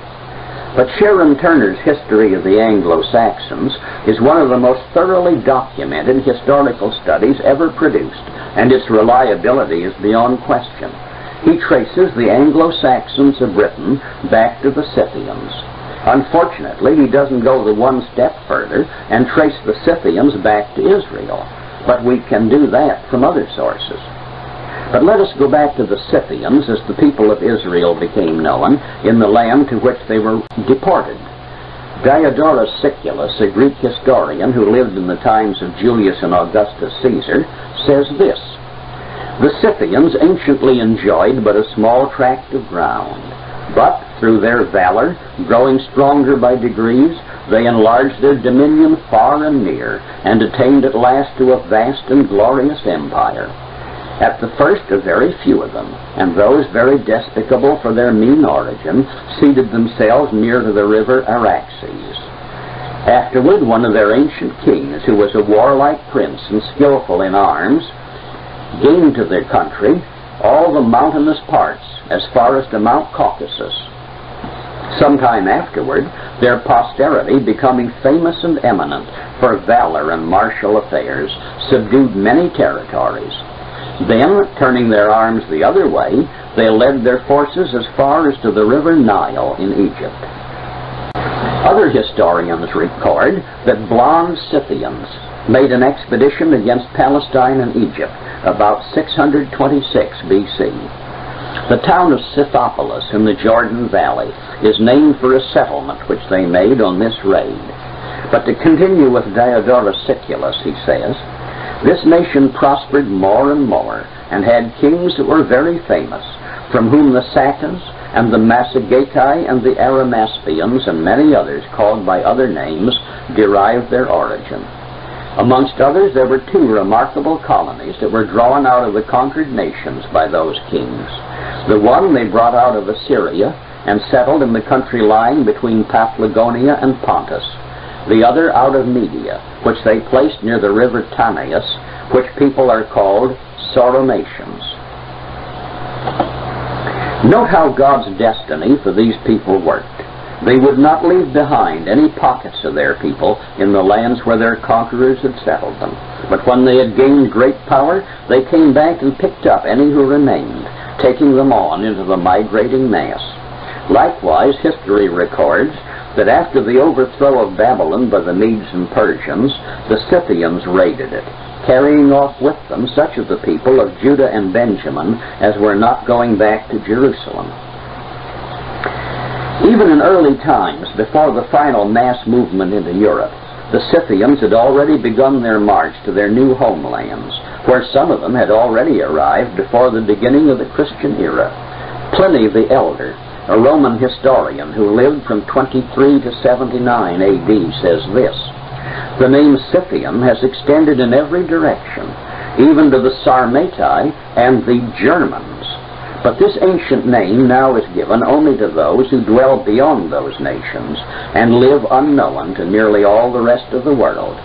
But Sharon Turner's History of the Anglo-Saxons is one of the most thoroughly documented historical studies ever produced, and its reliability is beyond question. He traces the Anglo-Saxons of Britain back to the Scythians. Unfortunately, he doesn't go the one step further and trace the Scythians back to Israel, but we can do that from other sources. But let us go back to the Scythians as the people of Israel became known in the land to which they were deported. Diodorus Siculus, a Greek historian who lived in the times of Julius and Augustus Caesar, says this: "The Scythians anciently enjoyed but a small tract of ground, but through their valor, growing stronger by degrees, they enlarged their dominion far and near, and attained at last to a vast and glorious empire. At the first, a very few of them, and those very despicable for their mean origin, seated themselves near to the river Araxes. Afterward, one of their ancient kings, who was a warlike prince and skillful in arms, gained to their country all the mountainous parts as far as to Mount Caucasus. Sometime afterward, their posterity, becoming famous and eminent for valor and martial affairs, subdued many territories. Then, turning their arms the other way, they led their forces as far as to the river Nile in Egypt. Other historians record that blonde Scythians made an expedition against Palestine and Egypt about 626 B.C. The town of Scythopolis in the Jordan Valley is named for a settlement which they made on this raid. But to continue with Diodorus Siculus, he says, this nation prospered more and more, and had kings that were very famous, from whom the Sakas and the Massagetae and the Arimaspians and many others called by other names derived their origin. Amongst others, there were 2 remarkable colonies that were drawn out of the conquered nations by those kings. The one they brought out of Assyria and settled in the country lying between Paphlagonia and Pontus. The other out of Media, which they placed near the river Tanais, which people are called Sauromations. Note how God's destiny for these people worked. They would not leave behind any pockets of their people in the lands where their conquerors had settled them. But when they had gained great power, they came back and picked up any who remained, taking them on into the migrating mass. Likewise, history records that after the overthrow of Babylon by the Medes and Persians, the Scythians raided it, carrying off with them such of the people of Judah and Benjamin as were not going back to Jerusalem. Even in early times, before the final mass movement into Europe, the Scythians had already begun their march to their new homelands, where some of them had already arrived before the beginning of the Christian era. Pliny the Elder, a Roman historian who lived from 23 to 79 A.D., says this: the name Scythian has extended in every direction, even to the Sarmatai and the Germans. But this ancient name now is given only to those who dwell beyond those nations and live unknown to nearly all the rest of the world.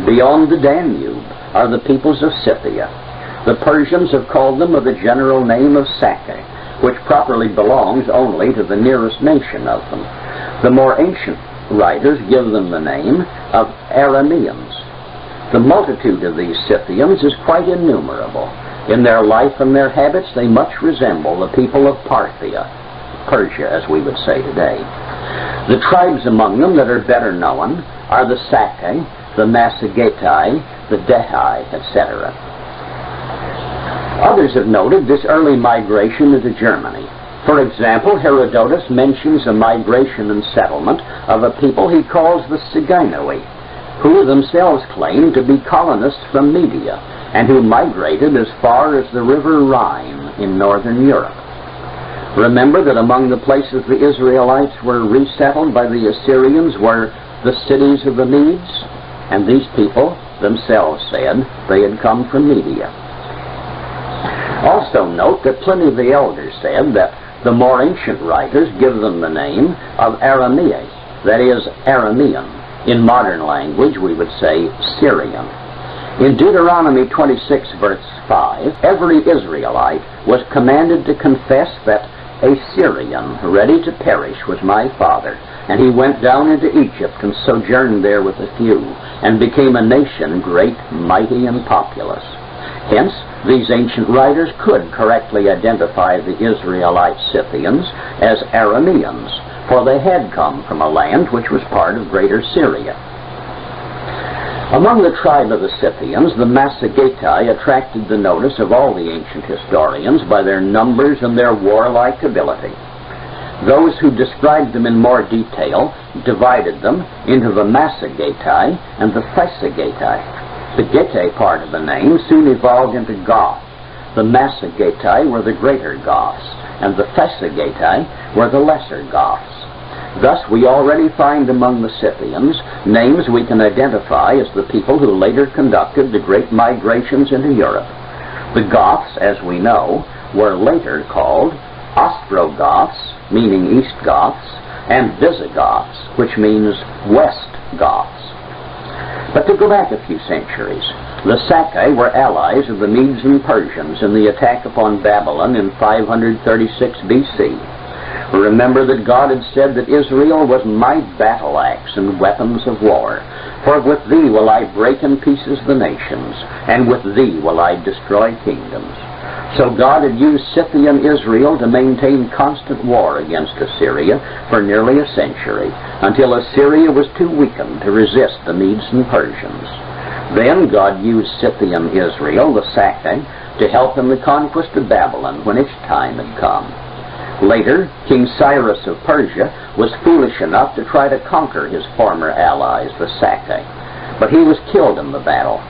Beyond the Danube are the peoples of Scythia. The Persians have called them with the general name of Sake, which properly belongs only to the nearest nation of them. The more ancient writers give them the name of Arameans. The multitude of these Scythians is quite innumerable. In their life and their habits, they much resemble the people of Parthia, Persia, as we would say today. The tribes among them that are better known are the Sake, the Massagetae, the Dehai, etc. Others have noted this early migration into Germany. For example, Herodotus mentions a migration and settlement of a people he calls the Sigainoi, who themselves claim to be colonists from Media, and who migrated as far as the river Rhine in northern Europe. Remember that among the places the Israelites were resettled by the Assyrians were the cities of the Medes, and these people themselves said they had come from Media. Also note that Pliny the Elder said that the more ancient writers give them the name of Aramea, that is, Aramean. In modern language we would say Syrian. In Deuteronomy 26 verse 5, every Israelite was commanded to confess that a Syrian ready to perish was my father, and he went down into Egypt and sojourned there with a few, and became a nation great, mighty, and populous. Hence, these ancient writers could correctly identify the Israelite Scythians as Arameans, for they had come from a land which was part of Greater Syria. Among the tribe of the Scythians, the Massagetae attracted the notice of all the ancient historians by their numbers and their warlike ability. Those who described them in more detail divided them into the Massagetae and the Thesagetae. The Getae part of the name soon evolved into Goth. The Massagetae were the greater Goths, and the Thesagetae were the lesser Goths. Thus we already find among the Scythians names we can identify as the people who later conducted the great migrations into Europe. The Goths, as we know, were later called Ostrogoths, meaning East Goths, and Visigoths, which means West Goths. But to go back a few centuries, The Sacae were allies of the Medes and Persians in the attack upon Babylon in 536 B.C. Remember that God had said that Israel was my battle axe and weapons of war. For with thee will I break in pieces the nations, and with thee will I destroy kingdoms. So God had used Scythian Israel to maintain constant war against Assyria for nearly a century, until Assyria was too weakened to resist the Medes and Persians. Then God used Scythian Israel, the Sacae, to help in the conquest of Babylon when its time had come. Later, King Cyrus of Persia was foolish enough to try to conquer his former allies, the Sacae, but he was killed in the battle.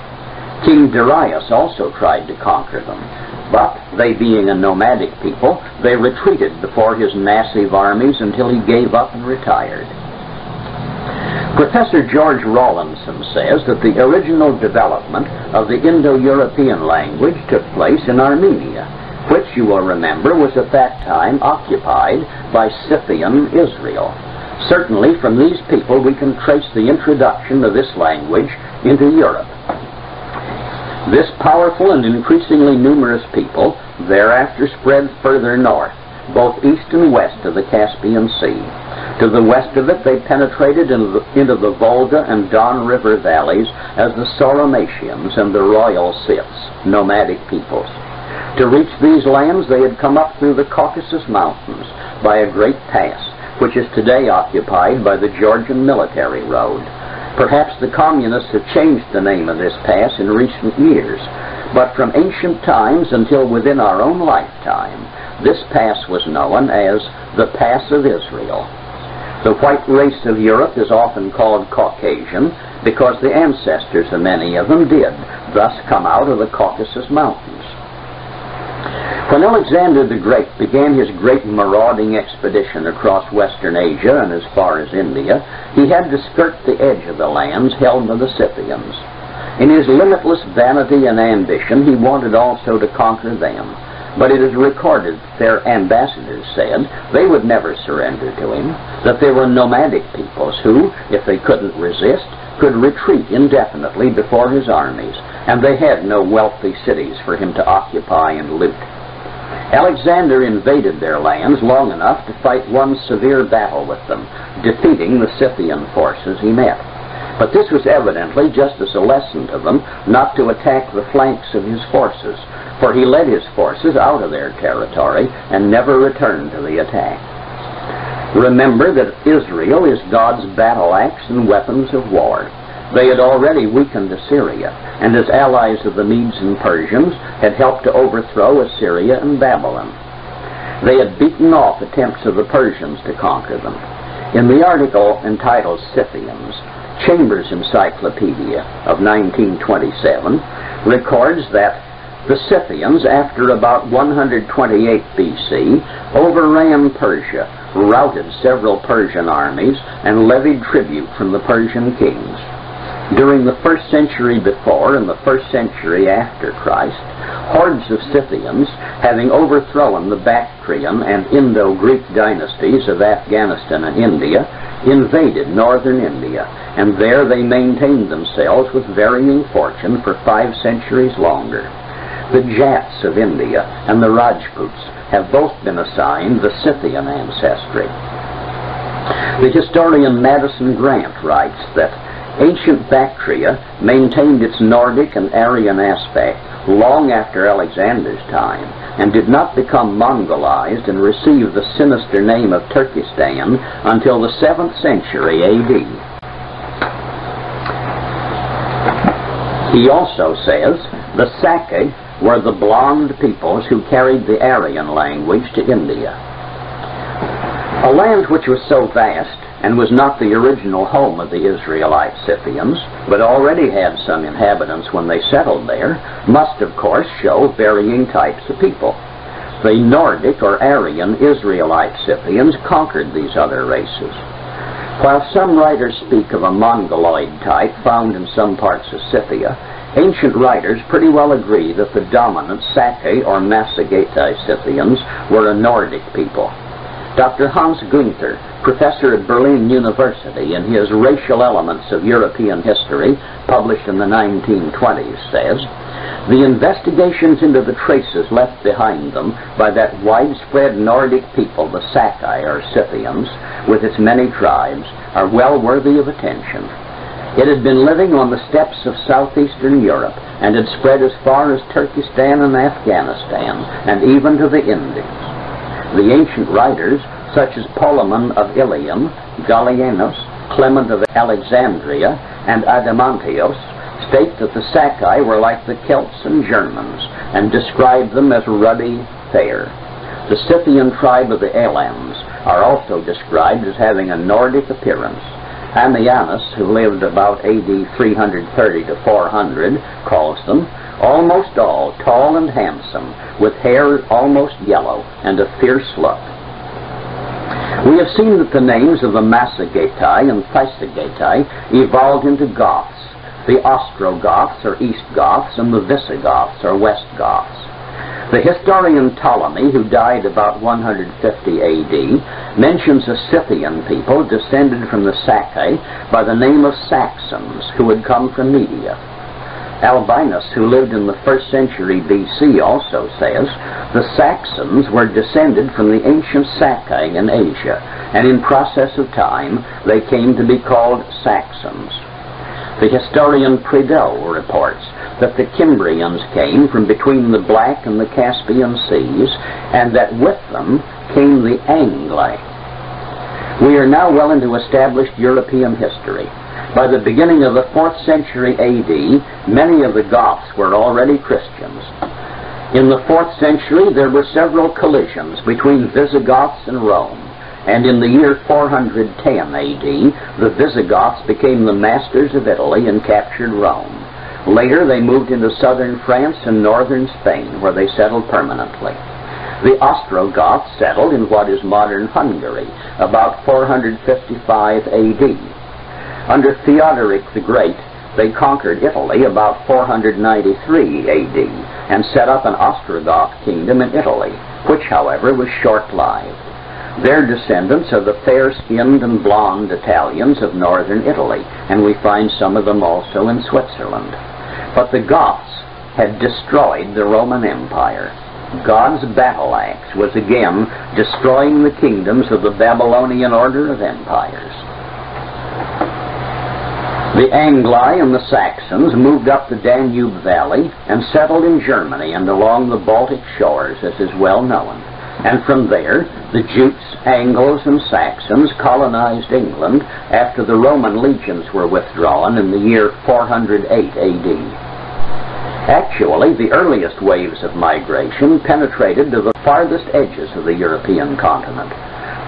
King Darius also tried to conquer them, but they being a nomadic people, they retreated before his massive armies until he gave up and retired. Professor George Rawlinson says that the original development of the Indo-European language took place in Armenia, which, you will remember, was at that time occupied by Scythian Israel. Certainly from these people we can trace the introduction of this language into Europe. This powerful and increasingly numerous people thereafter spread further north, both east and west of the Caspian Sea. To the west of it they penetrated into the Volga and Don River valleys as the Soromatians and the Royal Scyths, nomadic peoples. To reach these lands they had come up through the Caucasus Mountains by a great pass, which is today occupied by the Georgian military road. Perhaps the communists have changed the name of this pass in recent years, but from ancient times until within our own lifetime, this pass was known as the Pass of Israel. The white race of Europe is often called Caucasian because the ancestors of many of them did thus come out of the Caucasus Mountains. When Alexander the Great began his great marauding expedition across Western Asia and as far as India, he had to skirt the edge of the lands held by the Scythians. In his limitless vanity and ambition, he wanted also to conquer them. But it is recorded their ambassadors said they would never surrender to him, that they were nomadic peoples who, if they couldn't resist, could retreat indefinitely before his armies, and they had no wealthy cities for him to occupy and loot. Alexander invaded their lands long enough to fight one severe battle with them, defeating the Scythian forces he met. But this was evidently just as a lesson to them not to attack the flanks of his forces, for he led his forces out of their territory and never returned to the attack. Remember that Israel is God's battle axe and weapons of war. They had already weakened Assyria, and as allies of the Medes and Persians had helped to overthrow Assyria and Babylon. They had beaten off attempts of the Persians to conquer them. In the article entitled Scythians, Chambers' Encyclopedia of 1927 records that the Scythians, after about 128 B.C., overran Persia, routed several Persian armies, and levied tribute from the Persian kings. During the 1st century before and the 1st century after Christ, hordes of Scythians, having overthrown the Bactrian and Indo-Greek dynasties of Afghanistan and India, invaded northern India, and there they maintained themselves with varying fortune for 5 centuries longer. The Jats of India and the Rajputs have both been assigned the Scythian ancestry. The historian Madison Grant writes that ancient Bactria maintained its Nordic and Aryan aspect long after Alexander's time and did not become Mongolized and receive the sinister name of Turkestan until the 7th century A.D. He also says the Sacae were the blond peoples who carried the Aryan language to India. A land which was so vast and was not the original home of the Israelite Scythians, but already had some inhabitants when they settled there, must of course show varying types of people. The Nordic or Aryan Israelite Scythians conquered these other races. While some writers speak of a Mongoloid type found in some parts of Scythia, ancient writers pretty well agree that the dominant Sacae or Massagetae Scythians were a Nordic people. Dr. Hans Günther, professor at Berlin University, in his Racial Elements of European History, published in the 1920s, says, "The investigations into the traces left behind them by that widespread Nordic people, the Sakai or Scythians, with its many tribes, are well worthy of attention. It had been living on the steppes of southeastern Europe and had spread as far as Turkestan and Afghanistan and even to the Indies. The ancient writers, such as Polemon of Ilium, Gallienus, Clement of Alexandria, and Adamantius, state that the Sakai were like the Celts and Germans and describe them as ruddy, fair. The Scythian tribe of the Elams are also described as having a Nordic appearance. Ammianus, who lived about AD 330 to 400, calls them almost all tall and handsome, with hair almost yellow and a fierce look." We have seen that the names of the Massagetai and Thysagetai evolved into Goths, the Ostrogoths or East Goths and the Visigoths or West Goths. The historian Ptolemy, who died about 150 AD, mentions a Scythian people descended from the Sakai by the name of Saxons, who had come from Media. Albinus, who lived in the 1st century BC, also says the Saxons were descended from the ancient Sakai in Asia, and in process of time they came to be called Saxons. The historian Prideaux reports that the Cimbrians came from between the Black and the Caspian Seas, and that with them came the Angli. We are now well into established European history. By the beginning of the 4th century AD, many of the Goths were already Christians. In the 4th century, there were several collisions between Visigoths and Rome, and in the year 410 AD, the Visigoths became the masters of Italy and captured Rome. Later, they moved into southern France and northern Spain, where they settled permanently. The Ostrogoths settled in what is modern Hungary, about 455 AD. Under Theodoric the Great, they conquered Italy about 493 AD and set up an Ostrogoth kingdom in Italy, which, however, was short-lived. Their descendants are the fair-skinned and blonde Italians of northern Italy, and we find some of them also in Switzerland. But the Goths had destroyed the Roman Empire. God's battle axe was again destroying the kingdoms of the Babylonian order of empires. The Angli and the Saxons moved up the Danube Valley and settled in Germany and along the Baltic shores, as is well known. And from there, the Jutes, Angles, and Saxons colonized England after the Roman legions were withdrawn in the year 408 AD. Actually, the earliest waves of migration penetrated to the farthest edges of the European continent,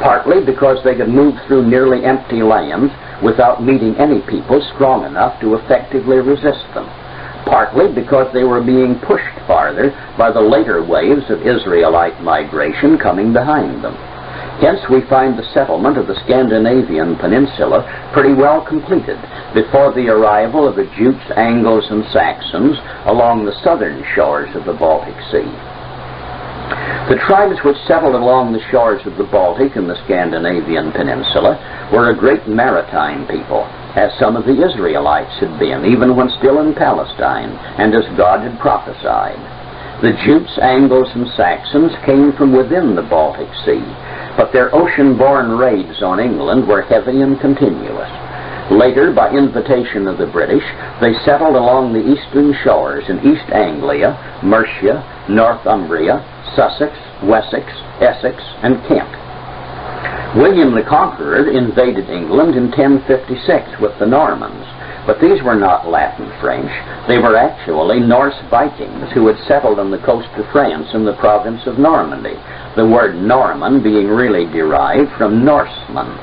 partly because they could move through nearly empty lands without meeting any people strong enough to effectively resist them, partly because they were being pushed farther by the later waves of Israelite migration coming behind them. Hence we find the settlement of the Scandinavian peninsula pretty well completed before the arrival of the Jutes, Angles, and Saxons along the southern shores of the Baltic Sea. The tribes which settled along the shores of the Baltic and the Scandinavian peninsula were a great maritime people, as some of the Israelites had been, even when still in Palestine, and as God had prophesied. The Jutes, Angles, and Saxons came from within the Baltic Sea, but their ocean-borne raids on England were heavy and continuous. Later, by invitation of the British, they settled along the eastern shores in East Anglia, Mercia, Northumbria, Sussex, Wessex, Essex, and Kent. William the Conqueror invaded England in 1056 with the Normans, but these were not Latin French. They were actually Norse Vikings who had settled on the coast of France in the province of Normandy, the word Norman being really derived from Norseman.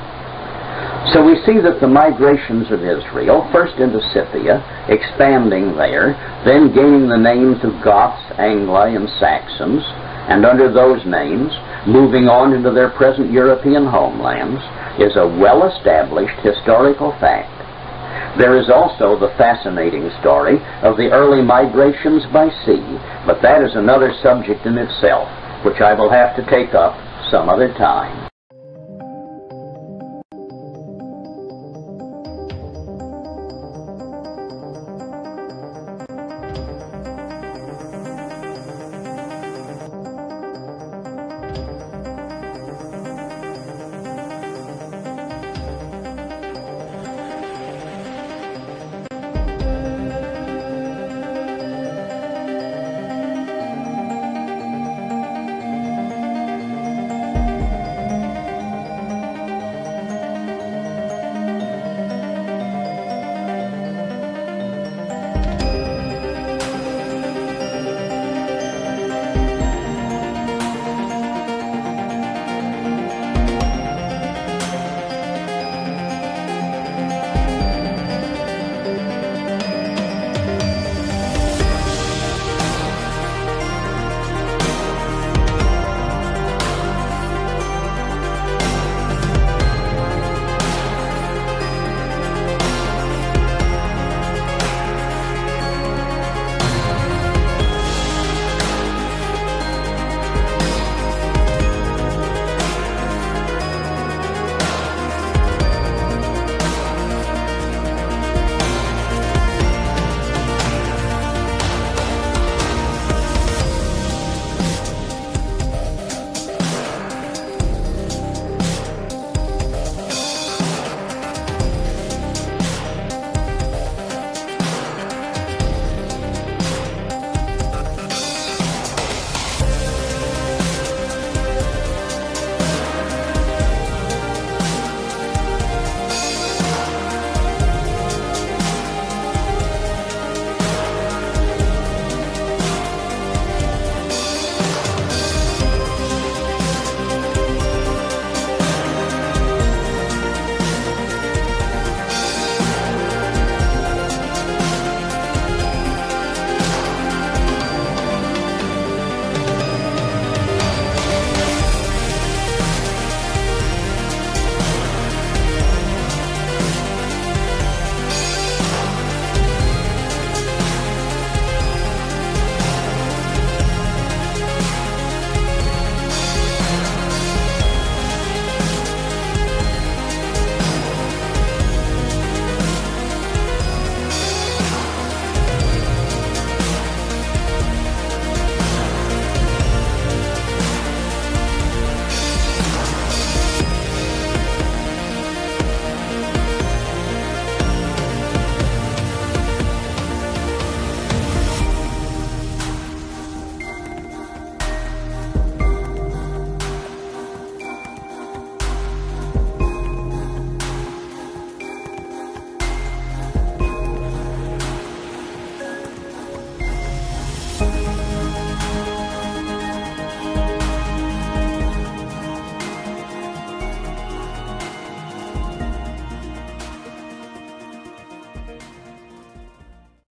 So we see that the migrations of Israel, first into Scythia, expanding there, then gaining the names of Goths, Angli, and Saxons, and under those names, moving on into their present European homelands, is a well-established historical fact. There is also the fascinating story of the early migrations by sea, but that is another subject in itself, which I will have to take up some other time.